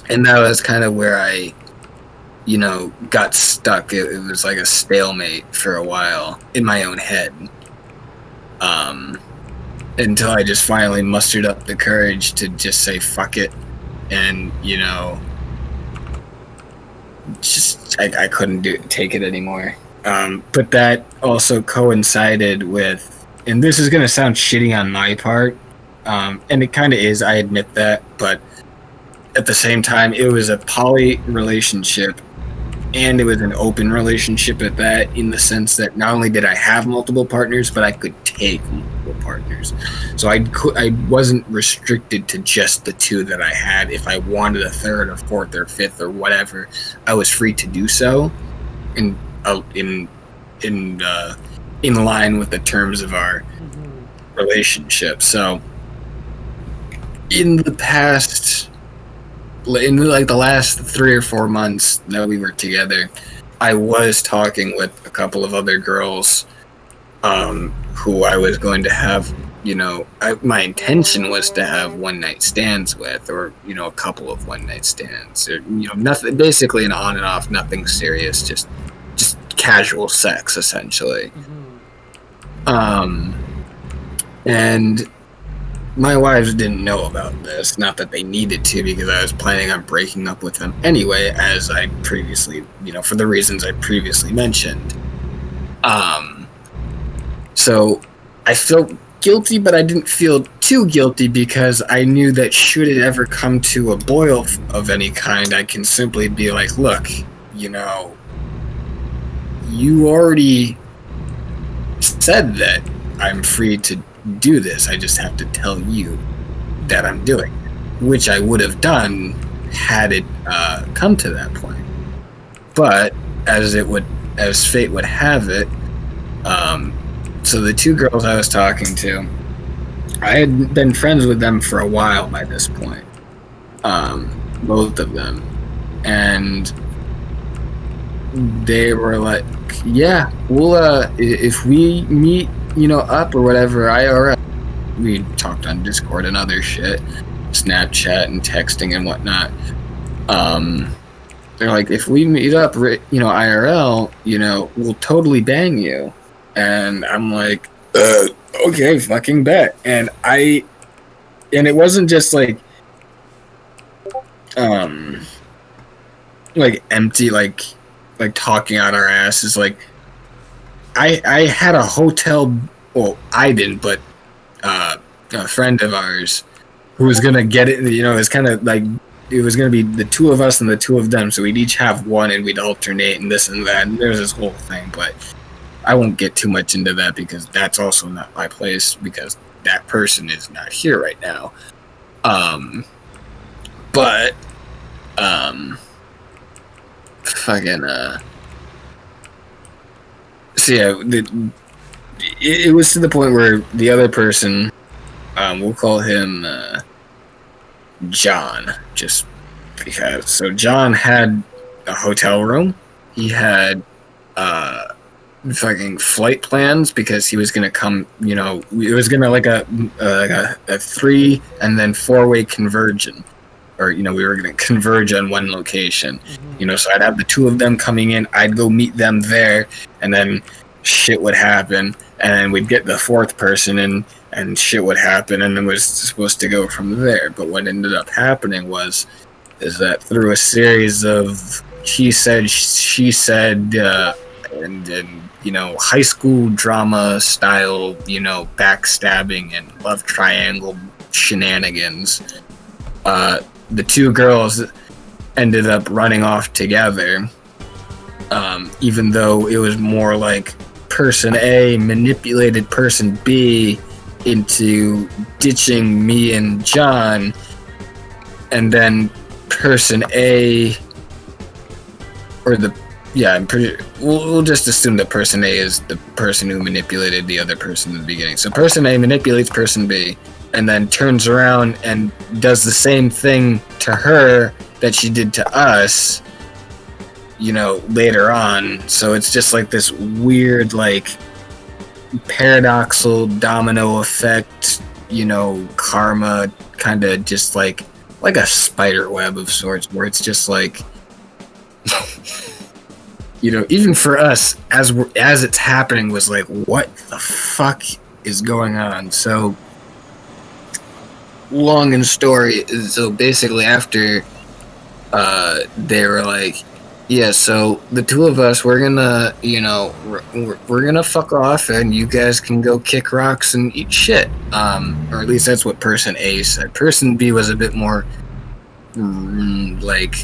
And that was kind of where I, got stuck. It was like a stalemate for a while in my own head. Until I just finally mustered up the courage to just say fuck it, and I couldn't take it anymore. But that also coincided with, and this is gonna sound shitty on my part, and it kind of is, I admit that, but at the same time, it was a poly relationship, and it was an open relationship at that, in the sense that not only did I have multiple partners, but I could take multiple partners. So I wasn't restricted to just the two that I had. If I wanted a third or fourth or fifth or whatever, I was free to do so, in line with the terms of our relationship. So in the last 3 or 4 months that we were together, I was talking with a couple of other girls who I was going to have, my intention was to have one-night stands with, or, a couple of one-night stands, or, nothing, basically an on and off, nothing serious, just casual sex, essentially. And my wives didn't know about this, not that they needed to, because I was planning on breaking up with them anyway, as I previously, for the reasons I previously mentioned. So I felt guilty, but I didn't feel too guilty, because I knew that should it ever come to a boil of any kind, I can simply be like, look, you already said that I'm free to do this. I just have to tell you that I'm doing it, which I would have done had it come to that point. But as fate would have it, so the two girls I was talking to, I had been friends with them for a while by this point, both of them, and they were like, yeah, we'll if we meet up or whatever, IRL. We talked on Discord and other shit, Snapchat and texting and whatnot. They're like, if we meet up, IRL, we'll totally bang you. And I'm like, okay, fucking bet. And it wasn't just like empty, like talking out our asses. Like, I had a hotel. Well, I didn't, but a friend of ours who was gonna get it. It's kind of like it was gonna be the two of us and the two of them. So we'd each have one, and we'd alternate and this and that. And there's this whole thing, but I won't get too much into that, because that's also not my place, because that person is not here right now. But fucking so yeah, it was to the point where the other person, we'll call him John, just because. So John had a hotel room. He had fucking flight plans because he was gonna come. You know, it was gonna like a 3 and then 4-way conversion, or you know, we were gonna converge on one location. Mm-hmm. You know, so I'd have the 2 of them coming in. I'd go meet them there, and then shit would happen, and then we'd get the 4th person in, and shit would happen, and it was supposed to go from there. But what ended up happening is that through a series of he said, she said, and you know, high school drama style, you know, backstabbing and love triangle shenanigans, the 2 girls ended up running off together, even though it was more like person A manipulated person B into ditching me and John, and then person A, or we'll just assume that person A is the person who manipulated the other person in the beginning. So person A manipulates person B, and then turns around and does the same thing to her that she did to us, you know, later on. So it's just like this weird, like, paradoxical domino effect, you know, karma, kind of just like a spider web of sorts, where it's just like, you know, even for us, as it's happening, was like, what the fuck is going on? So, long and story, so basically after they were like, yeah, so the 2 of us, we're gonna, you know, we're gonna fuck off, and you guys can go kick rocks and eat shit. Or at least that's what person A said. Person B was a bit more, like,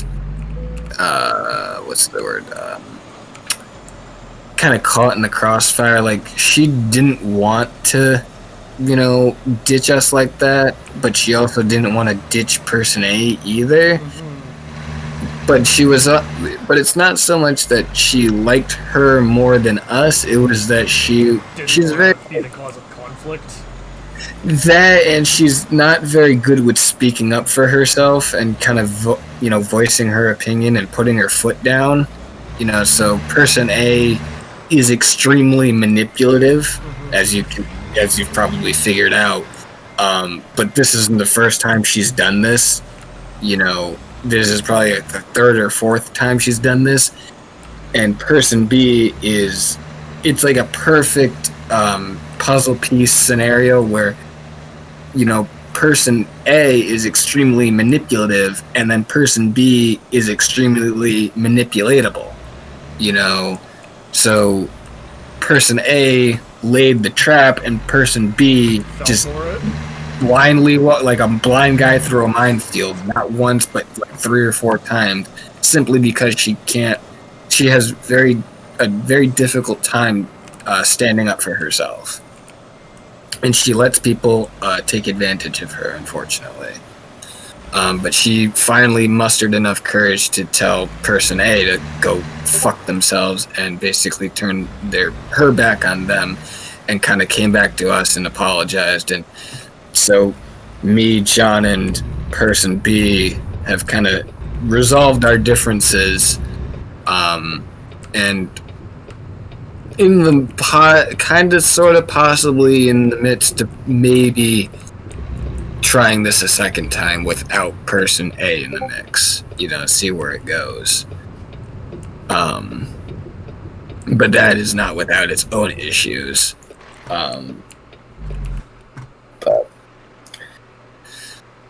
what's the word? Kind of caught in the crossfire. Like, she didn't want to, you know, ditch us like that, but she also didn't want to ditch person A either. Mm-hmm. But she was but it's not so much that she liked her more than us. It was that she's very be the cause of conflict. That, and she's not very good with speaking up for herself and kind of you know, voicing her opinion and putting her foot down. You know, so person A is extremely manipulative, mm-hmm. as you've probably figured out. But this isn't the first time she's done this. You know, this is probably the 3rd or 4th time she's done this. And person B it's like a perfect puzzle piece scenario where, you know, person A is extremely manipulative, and then person B is extremely manipulatable. You know, so person A laid the trap, and person B just blindly, like a blind guy through a minefield, not once but like 3 or 4 times, simply because she has a very difficult time standing up for herself, and she lets people take advantage of her, unfortunately. But she finally mustered enough courage to tell person A to go fuck themselves and basically turn her back on them, and kind of came back to us and apologized. And so me, John, and person B have kind of resolved our differences, and in the kind of sort of possibly in the midst of maybe trying this a second time without person A in the mix, you know, see where it goes. But that is not without its own issues. But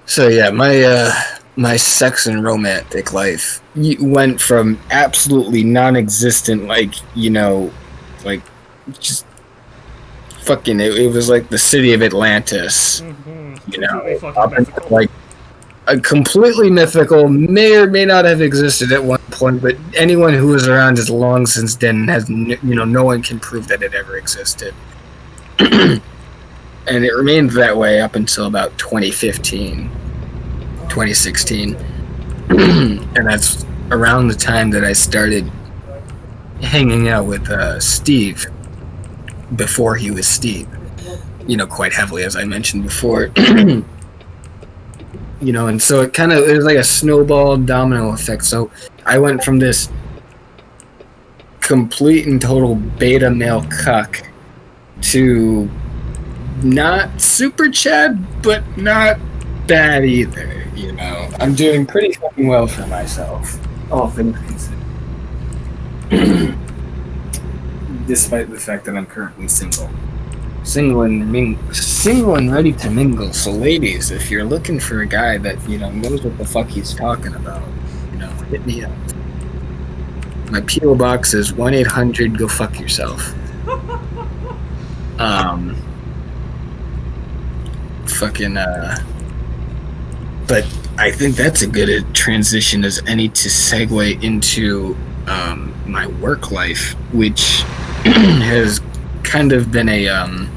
so yeah, my sex and romantic life went from absolutely non-existent, like, you know, like just fucking it was like the city of Atlantis, mm-hmm. You know, up into, like, a completely mythical, may or may not have existed at one point, but anyone who was around as long since then has, you know, no one can prove that it ever existed. And it remained that way up until about 2015, 2016. And that's around the time that I started hanging out with Steve, before he was Steve, you know, quite heavily, as I mentioned before. You know, and so it was like a snowball domino effect. So I went from this complete and total beta male cuck to not super Chad, but not bad either. You know, I'm doing pretty fucking well for myself, all things considered. Despite the fact that I'm currently single. Single and ready to mingle. So ladies, if you're looking for a guy that, you know, knows what the fuck he's talking about, you know, hit me up. My P.O. box is 1-800 go fuck yourself. But I think that's a good transition as any to segue into my work life, which has kind of been a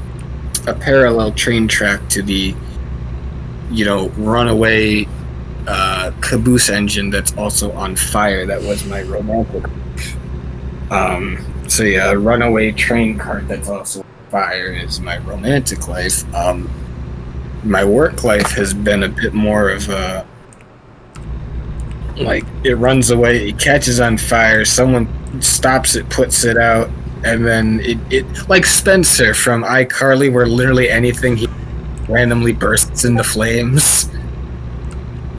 parallel train track to the, you know, runaway caboose engine that's also on fire. That was my romantic life. So yeah, a runaway train cart that's also on fire is my romantic life. My work life has been a bit more of a, like, it runs away, it catches on fire, someone stops it, puts it out, and then it like Spencer from iCarly, where literally anything he randomly bursts into flames.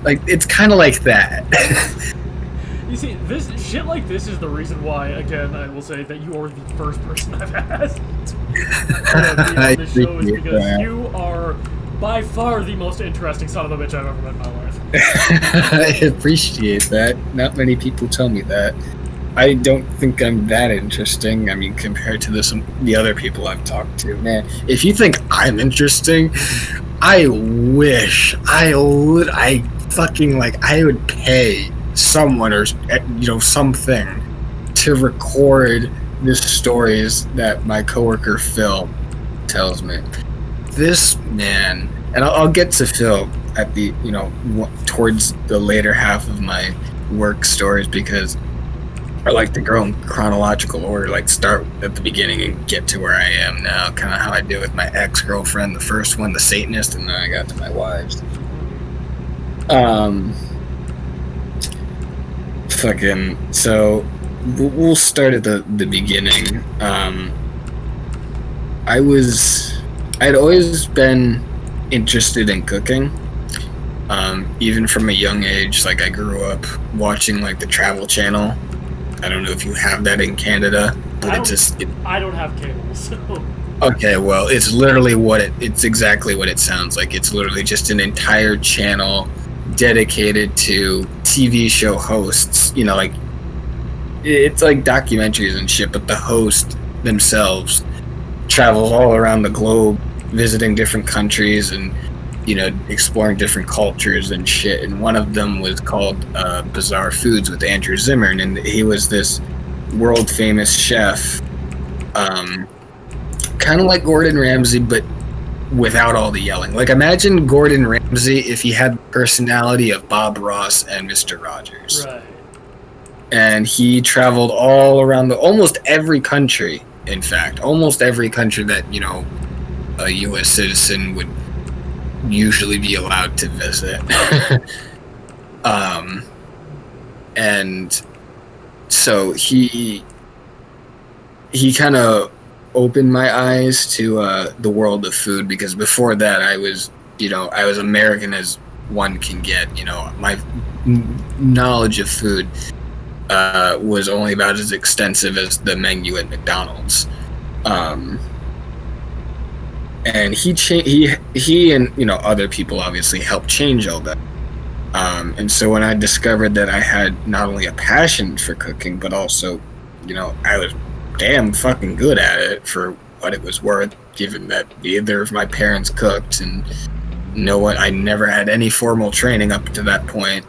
Like, it's kind of like that. You see, this shit like this is the reason why, again, I will say that you are the first person I've asked on this show, is because you are by far the most interesting son of a bitch I've ever met in my life. I appreciate that. Not many people tell me that. I don't think I'm that interesting. I mean, compared to the other people I've talked to, man. If you think I'm interesting, I wish I fucking, like, I would pay someone or, you know, something to record the stories that my coworker Phil tells me. This man, and I'll get to Phil at the, you know, towards the later half of my work stories, because I like to go in chronological order, like start at the beginning and get to where I am now, kind of how I did with my ex-girlfriend, the first one, the Satanist, and then I got to my wives. So we'll start at the beginning. I'd always been interested in cooking, even from a young age. Like, I grew up watching, like, the Travel Channel. I don't know if you have that in Canada, but I don't have cable, so. Okay, well, it's literally it's exactly what it sounds like. It's literally just an entire channel dedicated to TV show hosts. You know, like, it's like documentaries and shit, but the host themselves travels all around the globe, visiting different countries and, you know, exploring different cultures and shit. And one of them was called Bizarre Foods with Andrew Zimmern, and he was this world famous chef, kind of like Gordon Ramsay, but without all the yelling. Like, imagine Gordon Ramsay if he had the personality of Bob Ross and Mr. Rogers. Right. And he traveled all around almost every country. In fact, almost every country that, you know, a U.S. citizen would usually be allowed to visit. And so he kind of opened my eyes to the world of food, because before that I was American as one can get. You know, my knowledge of food was only about as extensive as the menu at McDonald's. And he and, you know, other people obviously helped change all that. And so when I discovered that I had not only a passion for cooking, but also, you know, I was damn fucking good at it for what it was worth, given that neither of my parents cooked, and I never had any formal training up to that point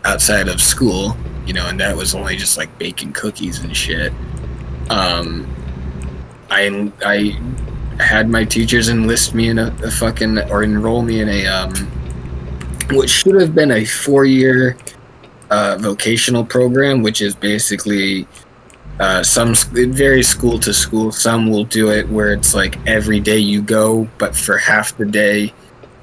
outside of school, you know, and that was only just like baking cookies and shit. I had my teachers enlist me in enroll me in a what should have been a 4-year vocational program, which is basically it varies school to school. Some will do it where it's like every day you go, but for half the day,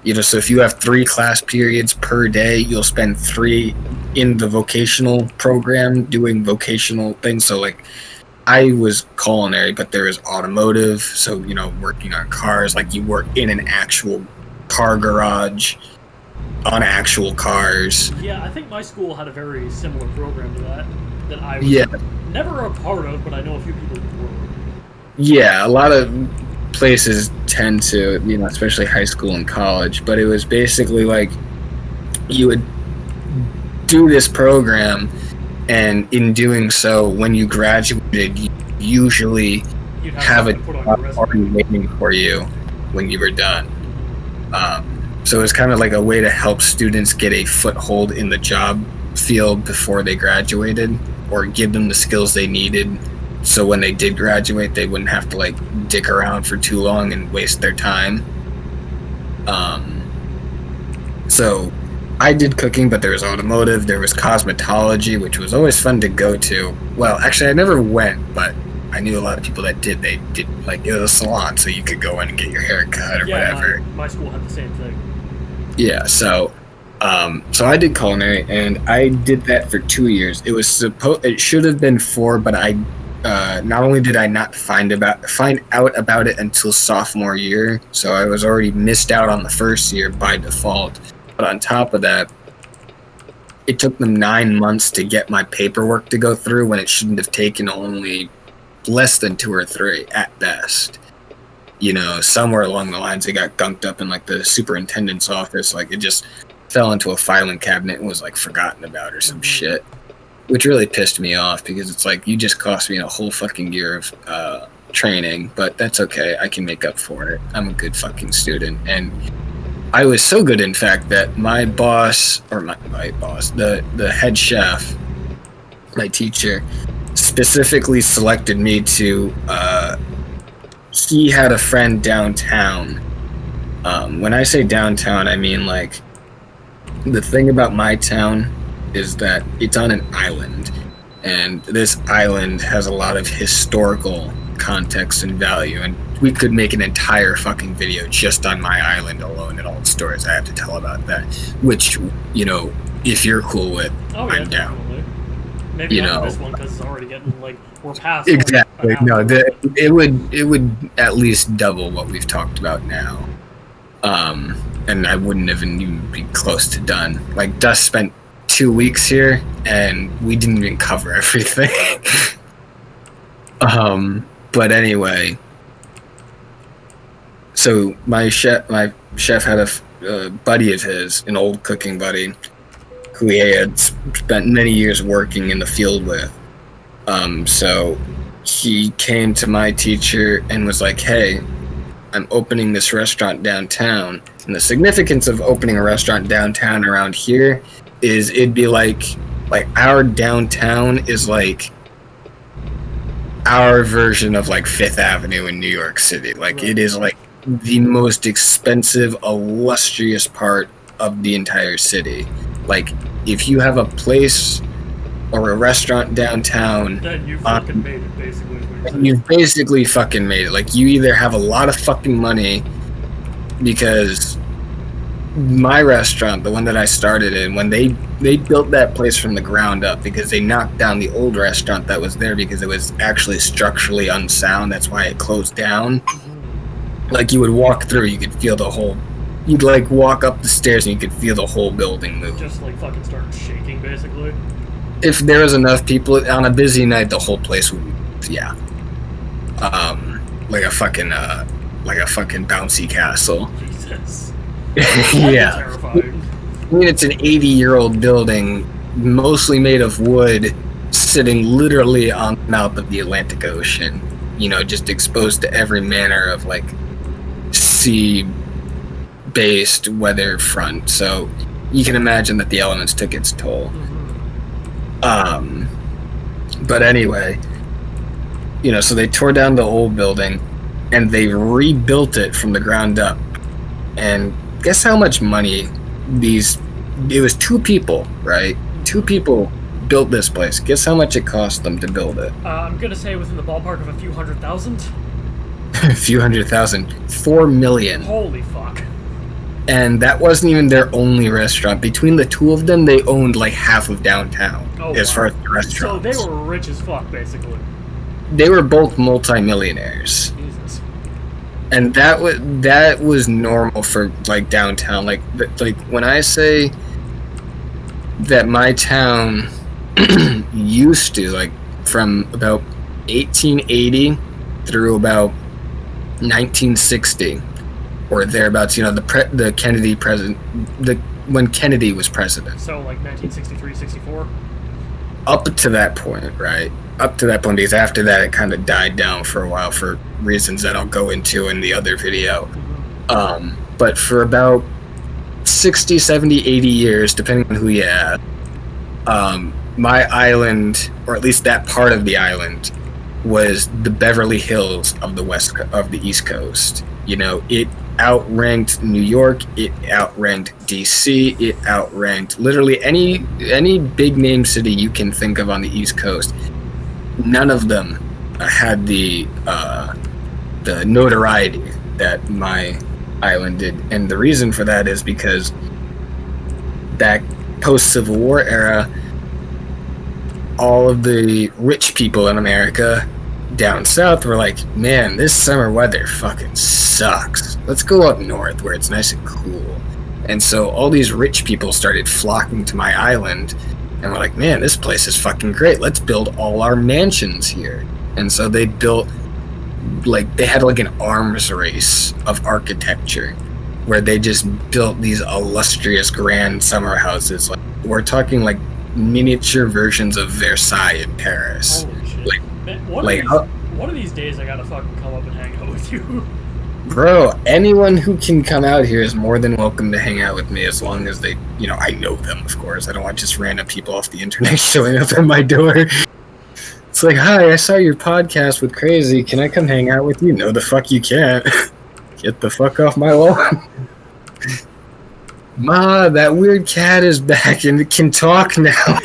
you know, so if you have 3 class periods per day, you'll spend 3 in the vocational program doing vocational things. So, like, I was culinary, but there was automotive, so working on cars, like you work in an actual car garage on actual cars. Yeah, I think my school had a very similar program to that I was never a part of, but I know a few people who were. Yeah, a lot of places tend to, especially high school and college, but it was basically like you would do this program, and in doing so, when you graduated, you usually have a job already waiting for you when you were done. So it's kind of like a way to help students get a foothold in the job field before they graduated, or give them the skills they needed, so when they did graduate, they wouldn't have to like dick around for too long and waste their time. So I did cooking, but there was automotive, there was cosmetology, which was always fun to go to. Well, actually, I never went, but I knew a lot of people that did. They did, like, it was a salon, so you could go in and get your hair cut or whatever. My school had the same thing. Yeah, so I did culinary, and I did that for 2 years. It should have been 4, but I not only did I not find out about it until sophomore year, so I was already missed out on the first year by default. But on top of that, it took them 9 months to get my paperwork to go through, when it shouldn't have taken only less than 2 or 3 at best. Somewhere along the lines, it got gunked up in like the superintendent's office. Like, it just fell into a filing cabinet and was like forgotten about or some shit, which really pissed me off, because it's like, you just cost me a whole fucking year of training. But that's okay, I can make up for it. I'm a good fucking student. And I was so good, in fact, that my boss, or my boss, the head chef, my teacher, specifically selected me to, he had a friend downtown. When I say downtown, I mean, like, the thing about my town is that it's on an island, and this island has a lot of historical context and value, and we could make an entire fucking video just on my island alone and all the stories I have to tell about that, which, if you're cool with, I'm down. Definitely. Maybe not this one, because it's already getting, like, we're past. Exactly. No, it would at least double what we've talked about now. And I wouldn't even be close to done. Like, Dust spent 2 weeks here, and we didn't even cover everything. But anyway, so my chef had a buddy of his, an old cooking buddy, who he had spent many years working in the field with. So he came to my teacher and was like, "Hey, I'm opening this restaurant downtown." And the significance of opening a restaurant downtown around here is it'd be like our downtown is like our version of like Fifth Avenue in New York City. Like, it is like the most expensive, illustrious part of the entire city. Like, if you have a place or a restaurant downtown, then you fucking made it, basically. You've basically fucking made it. Like, you either have a lot of fucking money, because my restaurant, the one that I started in, when they built that place from the ground up, because they knocked down the old restaurant that was there because it was actually structurally unsound. That's why it closed down. Like, you would walk through, you could feel the whole, you'd like walk up the stairs and you could feel the whole building move. Just like fucking start shaking, basically. If there was enough people on a busy night, the whole place would move. Yeah. Like a fucking bouncy castle. Jesus. Yeah. Terrifying. I mean, it's an 80-year-old building, mostly made of wood, sitting literally on the mouth of the Atlantic Ocean. Just exposed to every manner of like sea-based weather front. So you can imagine that the elements took its toll. But anyway, so they tore down the old building and they rebuilt it from the ground up. And guess how much money it was 2 people, right? 2 people built this place. Guess how much it cost them to build it? I'm gonna say within the ballpark of a few $100,000. A few $100,000. $4 million. Holy fuck. And that wasn't even their only restaurant. Between the 2 of them, they owned like half of downtown, as far as the restaurants. So they were rich as fuck, basically. they were both multimillionaires. Jesus. And that was normal for like downtown. Like when I say that my town used to, like, from about 1880 through about 1960 or thereabouts, the Kennedy when Kennedy was president. So like 1963, 64? Up to that point, right? Up to that point, because after that it kind of died down for a while for reasons that I'll go into in the other video. But for about 60, 70, 80 years, depending on who you ask, my island, or at least that part of the island, was the Beverly Hills of the East Coast. It outranked New York, it outranked DC, it outranked literally any big name city you can think of on the East Coast. None of them had the notoriety that my island did, and the reason for that is because that post-Civil War era, all of the rich people in America down south were like, man, this summer weather fucking sucks. Let's go up north where it's nice and cool. And so all these rich people started flocking to my island, and we're like, man, this place is fucking great. Let's build all our mansions here. And so they built, they had like an arms race of architecture where they just built these illustrious grand summer houses. Like, we're talking like miniature versions of Versailles in Paris. Holy shit. Man, one of these days I gotta fucking come up and hang out with you. Bro, anyone who can come out here is more than welcome to hang out with me, as long as they, I know them, of course. I don't want just random people off the internet showing up at my door. It's like, hi, I saw your podcast with Crazy. Can I come hang out with you? No, the fuck you can't. Get the fuck off my lawn. Ma, that weird cat is back and it can talk now.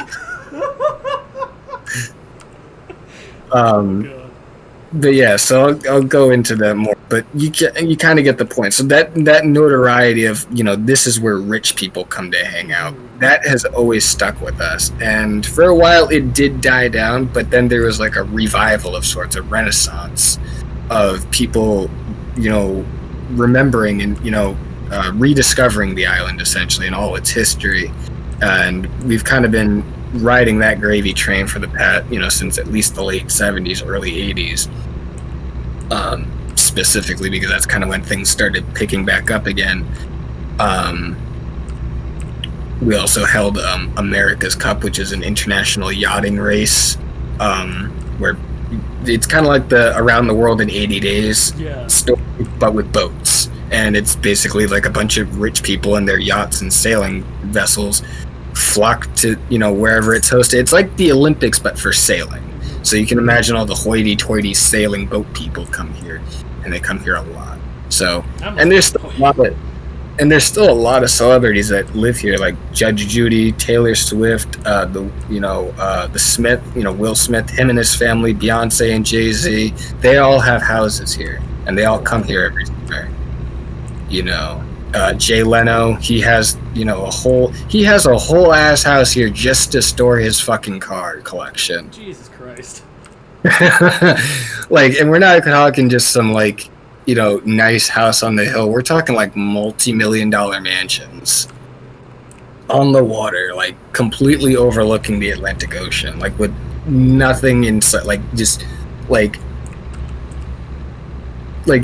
But yeah, so I'll go into that more. But you kind of get the point. So that notoriety of, this is where rich people come to hang out, that has always stuck with us. And for a while it did die down, but then there was like a revival of sorts, a renaissance of people, remembering and, rediscovering the island essentially and all its history. And we've kind of been riding that gravy train for the past, since at least the late 70s, early 80s, specifically because that's kind of when things started picking back up again. We also held America's Cup, which is an international yachting race, where it's kind of like the Around the World in 80 Days story, but with boats. And it's basically like a bunch of rich people in their yachts and sailing vessels flock to, wherever it's hosted. It's like the Olympics, but for sailing. So you can imagine all the hoity-toity sailing boat people come here, and they come here a lot. So, and there's still a lot of celebrities that live here, like Judge Judy, Taylor Swift, the Smith, Will Smith, him and his family, Beyonce and Jay-Z. They all have houses here, and they all come here every summer. Jay Leno, he has a whole ass house here just to store his fucking car collection. Jesus Christ. And we're not talking just some nice house on the hill. We're talking like multi-million-dollar mansions on the water, like completely overlooking the Atlantic Ocean, like with nothing inside, like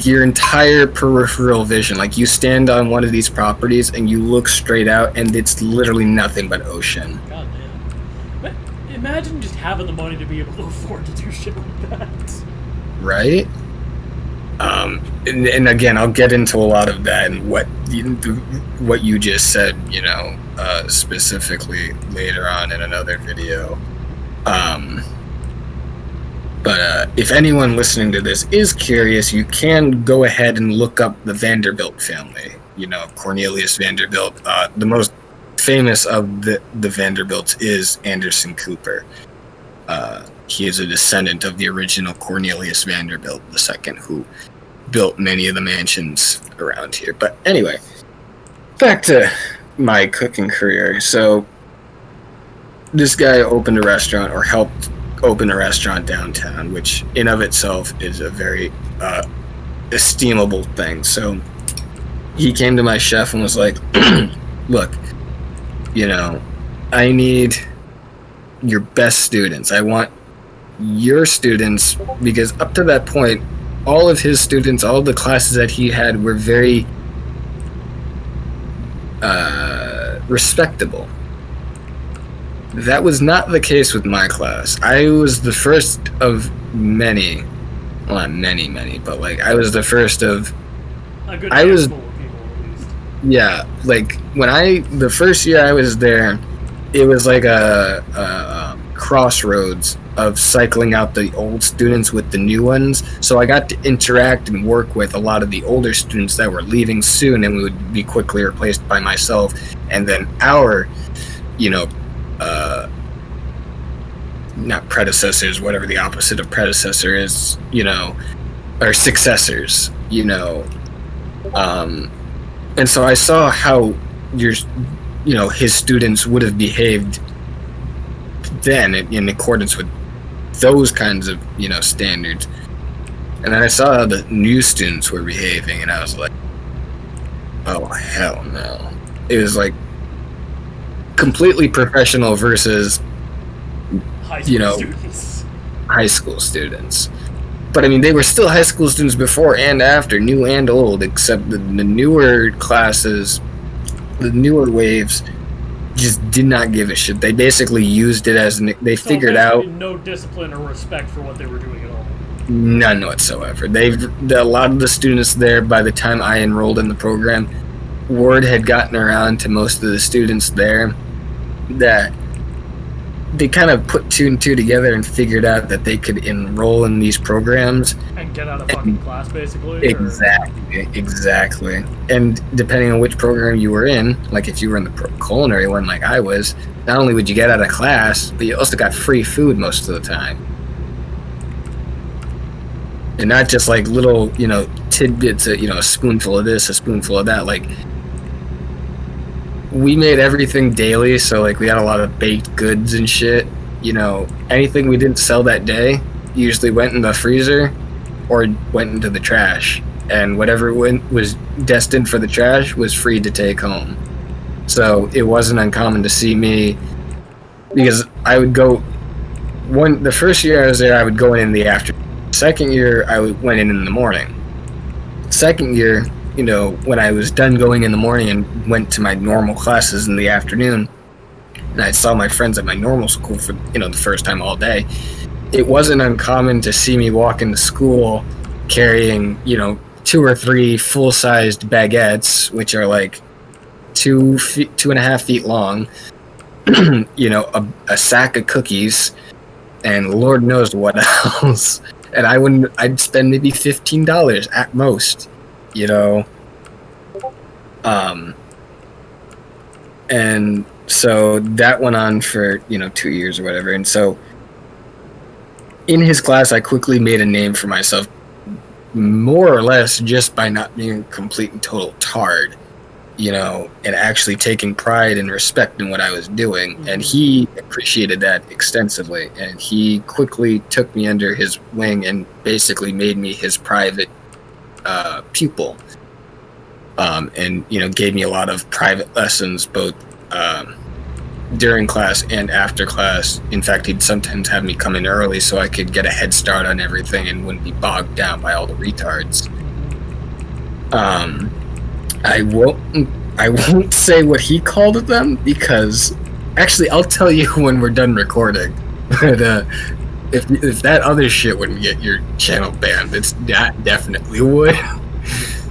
your entire peripheral vision. Like you stand on one of these properties and you look straight out and it's literally nothing but ocean. God damn. But imagine just having the money to be able to afford to do shit like that. Right? And again, I'll get into a lot of that and what you just said, specifically later on in another video. But if anyone listening to this is curious, you can go ahead and look up the Vanderbilt family. Cornelius Vanderbilt. The most famous of the Vanderbilts is Anderson Cooper. He is a descendant of the original Cornelius Vanderbilt II, who built many of the mansions around here. But anyway, back to my cooking career. So this guy opened a restaurant, or helped open a restaurant downtown, which in of itself is a very esteemable thing. So he came to my chef and was like, look, I need your best students. I want your students, because up to that point, all of his students, all of the classes that he had were very respectable. That was not the case with my class. I was the first of many, well, not many, but like I was the first of. A good handful of people, at least. Yeah, like the first year I was there, it was like a crossroads of cycling out the old students with the new ones. So I got to interact and work with a lot of the older students that were leaving soon and would be quickly replaced by myself. And then our, not predecessors, whatever the opposite of predecessor is, or successors, and so I saw how his students would have behaved then in accordance with those kinds of, standards. And then I saw how the new students were behaving, and I was like, oh, hell no. It was like completely professional versus, high school students. But I mean, they were still high school students before and after, new and old, except the newer classes, the newer waves, just did not give a shit. They basically used it as they figured out no discipline or respect for what they were doing at all. None whatsoever. A lot of the students there, by the time I enrolled in the program, word had gotten around to most of the students there that they kind of put two and two together and figured out that they could enroll in these programs and get out of fucking class, basically. Exactly. And depending on which program you were in, like if you were in the culinary one, like I was, not only would you get out of class, but you also got free food most of the time, and not just like little, tidbits, a spoonful of this, a spoonful of that. Like, we made everything daily, so like we had a lot of baked goods and shit. Anything we didn't sell that day usually went in the freezer or went into the trash, and whatever was destined for the trash was free to take home. So it wasn't uncommon to see me, because I would go the first year I was there, I would go in the afternoon. Second year I went in the morning. Second year, when I was done going in the morning and went to my normal classes in the afternoon, and I saw my friends at my normal school for, the first time all day, it wasn't uncommon to see me walk into school carrying, 2 or 3 full-sized baguettes, which are like 2.5 feet long, a sack of cookies, and Lord knows what else. And I'd spend maybe $15 at most. And so that went on for 2 years or whatever. And so in his class, I quickly made a name for myself, more or less just by not being a complete and total tard, and actually taking pride and respect in what I was doing. And he appreciated that extensively, and he quickly took me under his wing and basically made me his private pupil, and gave me a lot of private lessons, both during class and after class. In fact, he'd sometimes have me come in early so I could get a head start on everything and wouldn't be bogged down by all the retards. I won't say what he called them, because actually I'll tell you when we're done recording. But if that other shit wouldn't get your channel banned, that definitely would.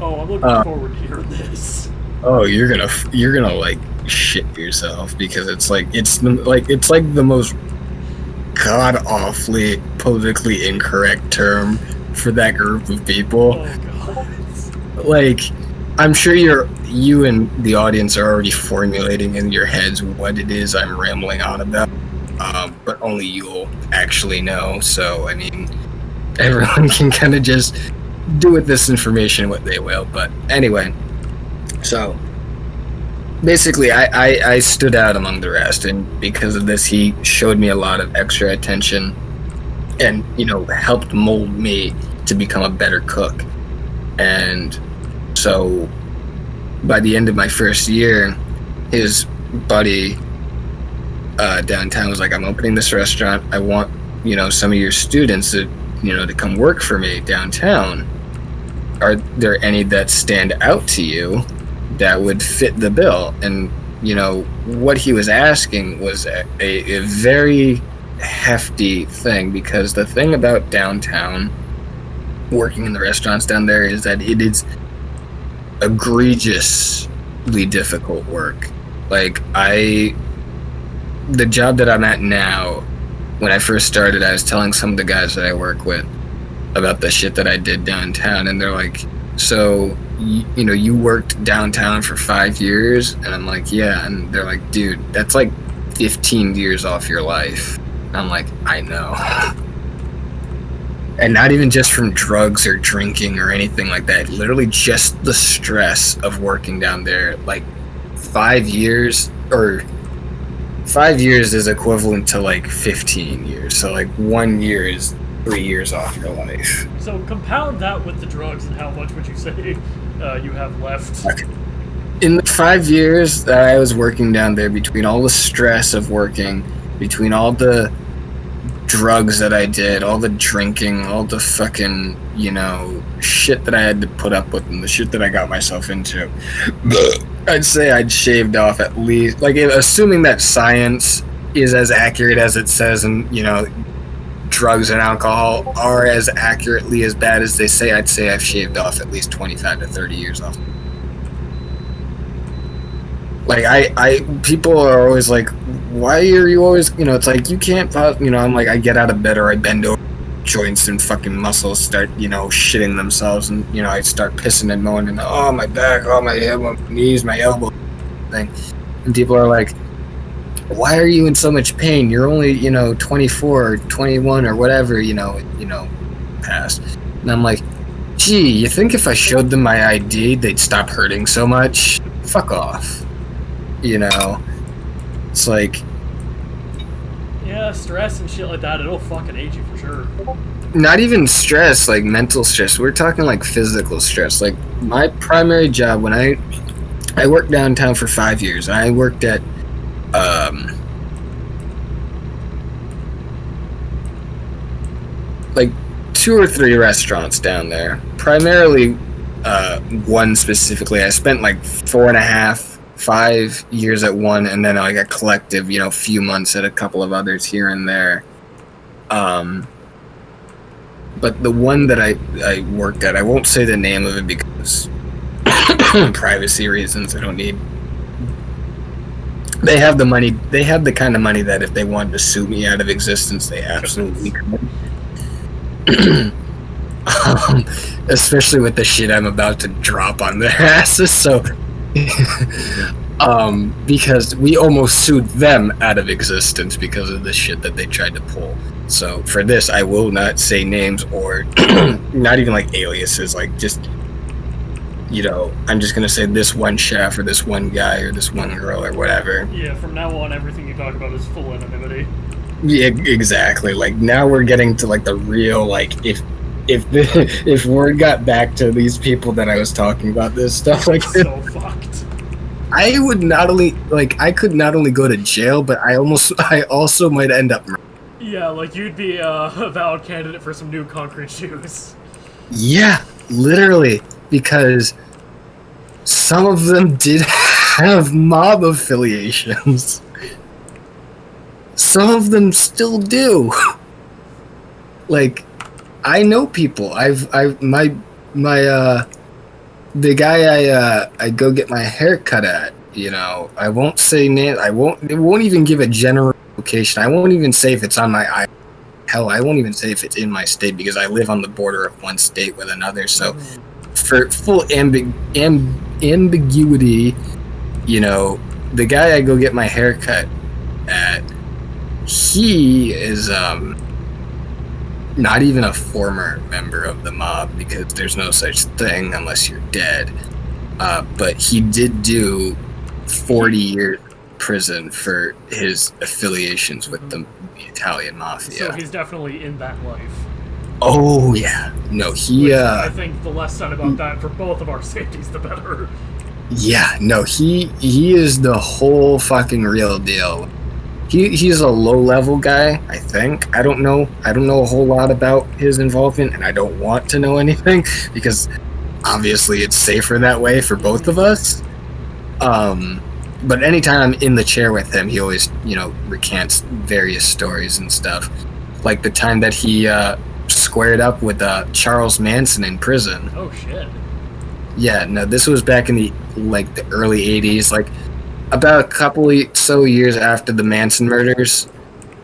Oh, I'm looking forward to hearing this. Oh, you're gonna like shit yourself, because it's like the most god awfully politically incorrect term for that group of people. Oh god. Like, I'm sure you and the audience are already formulating in your heads what it is I'm rambling on about, but only you'll actually know. So I mean, everyone can kind of just do with this information what they will. But anyway, so basically I stood out among the rest, and because of this he showed me a lot of extra attention. and helped mold me to become a better cook. And so by the end of my first year, his buddy downtown was like, I'm opening this restaurant. I want some of your students to to come work for me downtown. Are there any that stand out to you that would fit the bill? And what he was asking was a very hefty thing, because the thing about downtown, working in the restaurants down there, is that it is egregiously difficult work. Like, the job that I'm at now, when I first started, I was telling some of the guys that I work with about the shit that I did downtown, and they're like, so you worked downtown for 5 years? And I'm like, yeah. And they're like, dude, that's like 15 years off your life. And I'm like, I know. And not even just from drugs or drinking or anything like that, literally just the stress of working down there. Like 5 years is equivalent to like 15 years. So like 1 year is 3 years off your life. So compound that with the drugs, and how much would you say you have left? Okay. In the 5 years that I was working down there, between all the stress of working, between all the drugs that I did, all the drinking, all the fucking, shit that I had to put up with, and the shit that I got myself into, I'd say I'd shaved off at least, like, assuming that science is as accurate as it says, and, drugs and alcohol are as accurately as bad as they say, I'd say I've shaved off at least 25 to 30 years off. Like, people are always like, why are you always, it's like, you can't, I'm like, I get out of bed or I bend over, joints and fucking muscles start, shitting themselves, and, I start pissing and moaning, oh, my back, oh, my hip, my knees, my elbow, thing. And people are like, why are you in so much pain? You're only, 24 or 21 or whatever, past. And I'm like, gee, you think if I showed them my ID, they'd stop hurting so much? Fuck off. It's like, yeah, stress and shit like that, it'll fucking age you for sure. Not even stress, like mental stress. We're talking like physical stress. Like, my primary job, when I worked downtown for 5 years, I worked at like 2 or 3 restaurants down there. Primarily one specifically. I spent like 4.5-5 years at one, and then like a collective, few months at a couple of others here and there. But the one that I worked at, I won't say the name of it because privacy reasons. I don't need. They have the money. They have the kind of money that if they wanted to sue me out of existence, they absolutely could. Especially with the shit I'm about to drop on their asses. So, because we almost sued them out of existence because of the shit that they tried to pull. So for this, I will not say names or not even like aliases. Like, just, I'm just gonna say this one chef or this one guy or this one girl or whatever. Yeah, from now on, everything you talk about is full anonymity. Yeah, exactly. Like, now we're getting to like the real, like, if word got back to these people that I was talking about this stuff, like, so fucked. I would not only, like, I could not only go to jail, but I also might end up. Yeah, like, you'd be a valid candidate for some new concrete shoes. Yeah, literally, because some of them did have mob affiliations. Some of them still do. Like, I know people. The guy I go get my hair cut at, I won't say name. It won't even give a general location. I won't even say if it's on my island. Hell, I won't even say if it's in my state, because I live on the border of one state with another. So for full ambiguity, the guy I go get my hair cut at, he is not even a former member of the mob, because there's no such thing unless you're dead. But he did do 40 years prison for his affiliations with the Italian mafia. So he's definitely in that life. Oh yeah, no, I think the less said about that for both of our safeties, the better. Yeah, no, he is the whole fucking real deal. He's a low-level guy, I think. I don't know a whole lot about his involvement, and I don't want to know anything because obviously it's safer that way for both of us. But anytime I'm in the chair with him, he always, recants various stories and stuff. Like the time that he squared up with Charles Manson in prison. Oh shit. Yeah, no, this was back in the early 80s, about a couple years after the Manson murders.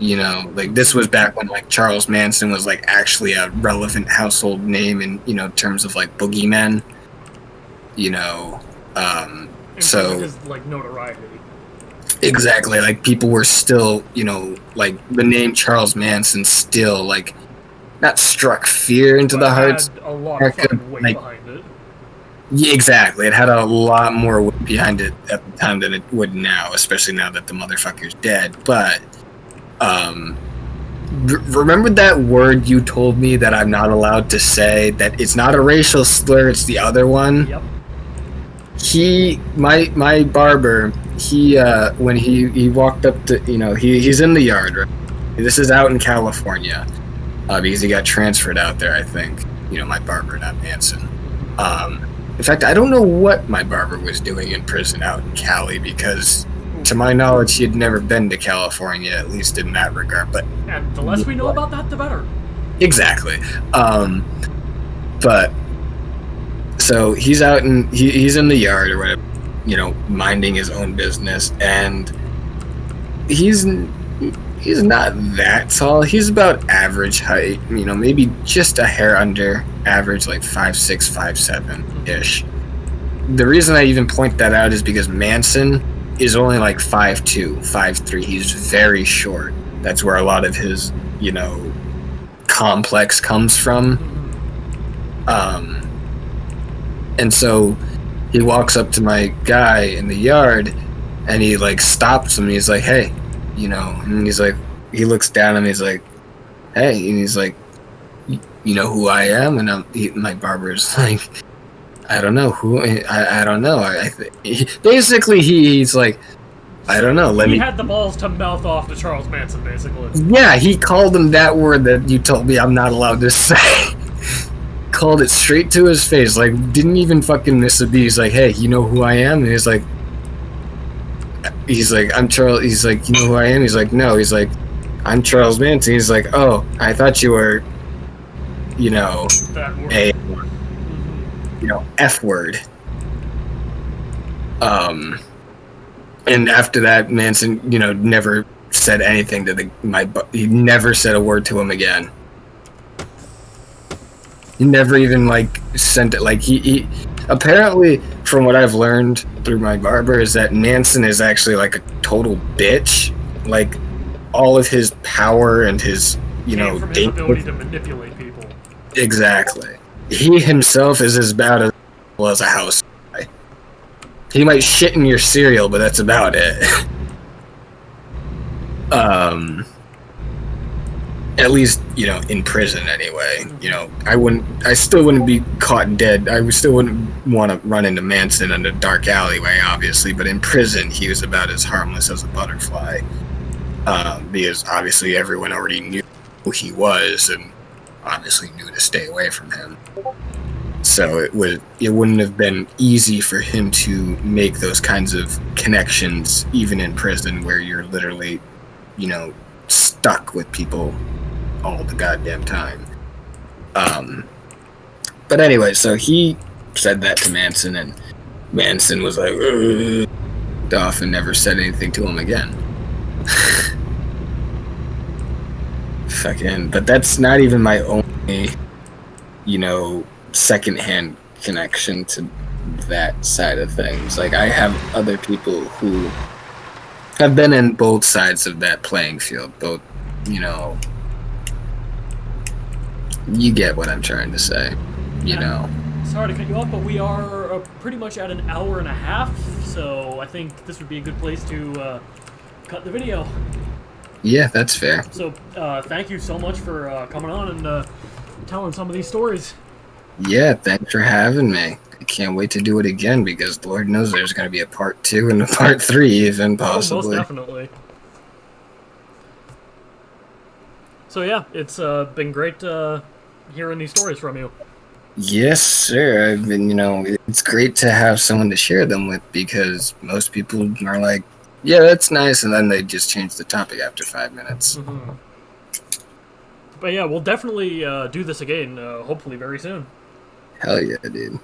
This was back when Charles Manson was actually a relevant household name in terms of boogeymen. So his notoriety. Exactly, people were still the name Charles Manson still not struck fear into the hearts. Had a lot of fucking weight behind it. Yeah, exactly. It had a lot more weight behind it at the time than it would now, especially now that the motherfucker's dead. But remember that word you told me that I'm not allowed to say, that it's not a racial slur, it's the other one? Yep. My barber, when he walked up to, he's in the yard, right? This is out in California, because he got transferred out there, I think. My barber, not Manson. In fact, I don't know what my barber was doing in prison out in Cali, because to my knowledge, he had never been to California, at least in that regard. But and the less we know about that, the better. Exactly. But so he's out and he's in the yard or whatever, minding his own business, and he's not that tall. He's about average height, maybe just a hair under average, 5'6", 5'7" The reason I even point that out is because Manson is only 5'2", 5'3". He's very short. That's where a lot of his, complex comes from. And so he walks up to my guy in the yard, and he stops him. And he's like, "Hey," and he's like, he looks down and he's like, "Hey," and he's like, "You know who I am?" And my barber's like, "I don't know who. I don't know." Basically, he's like, "I don't know." He had the balls to mouth off to Charles Manson, basically. Yeah, he called him that word that you told me I'm not allowed to say. Called it straight to his face. Didn't even fucking miss a beat. He's like, "Hey, you know who I am?" And he's like, "I'm Charles." He's like, "You know who I am?" He's like, "No." He's like, "I'm Charles Manson." He's like, "Oh, I thought you were, that word. F word." And after that, Manson, never said anything to he never said a word to him again. He never even sent it. He apparently, from what I've learned through my barber, is that Manson is actually a total bitch. All of his power and his from his ability to manipulate people. Exactly. He himself is as bad as a house guy. He might shit in your cereal, but that's about it. At least, in prison anyway. I still wouldn't be caught dead. I still wouldn't want to run into Manson in a dark alleyway, obviously, but in prison, he was about as harmless as a butterfly. Because obviously everyone already knew who he was and obviously knew to stay away from him. So it wouldn't have been easy for him to make those kinds of connections even in prison, where you're literally, stuck with people all the goddamn time. But anyway, so he said that to Manson, and Manson was like, off, and never said anything to him again. Fucking, but that's not even my only, secondhand connection to that side of things. I have other people who have been in both sides of that playing field. Both, you get what I'm trying to say, sorry to cut you off, but we are pretty much at an hour and a half, so I think this would be a good place to cut the video. Yeah, that's fair. So, thank you so much for coming on and telling some of these stories. Yeah, thanks for having me. I can't wait to do it again because Lord knows there's going to be a part 2 and a part 3 even, possibly. Oh, most definitely. So yeah, it's been great hearing these stories from you. Yes, sir. I've been, it's great to have someone to share them with because most people are like, yeah, that's nice, and then they just change the topic after 5 minutes. Mm-hmm. But yeah, we'll definitely do this again, hopefully very soon. Hell yeah, dude.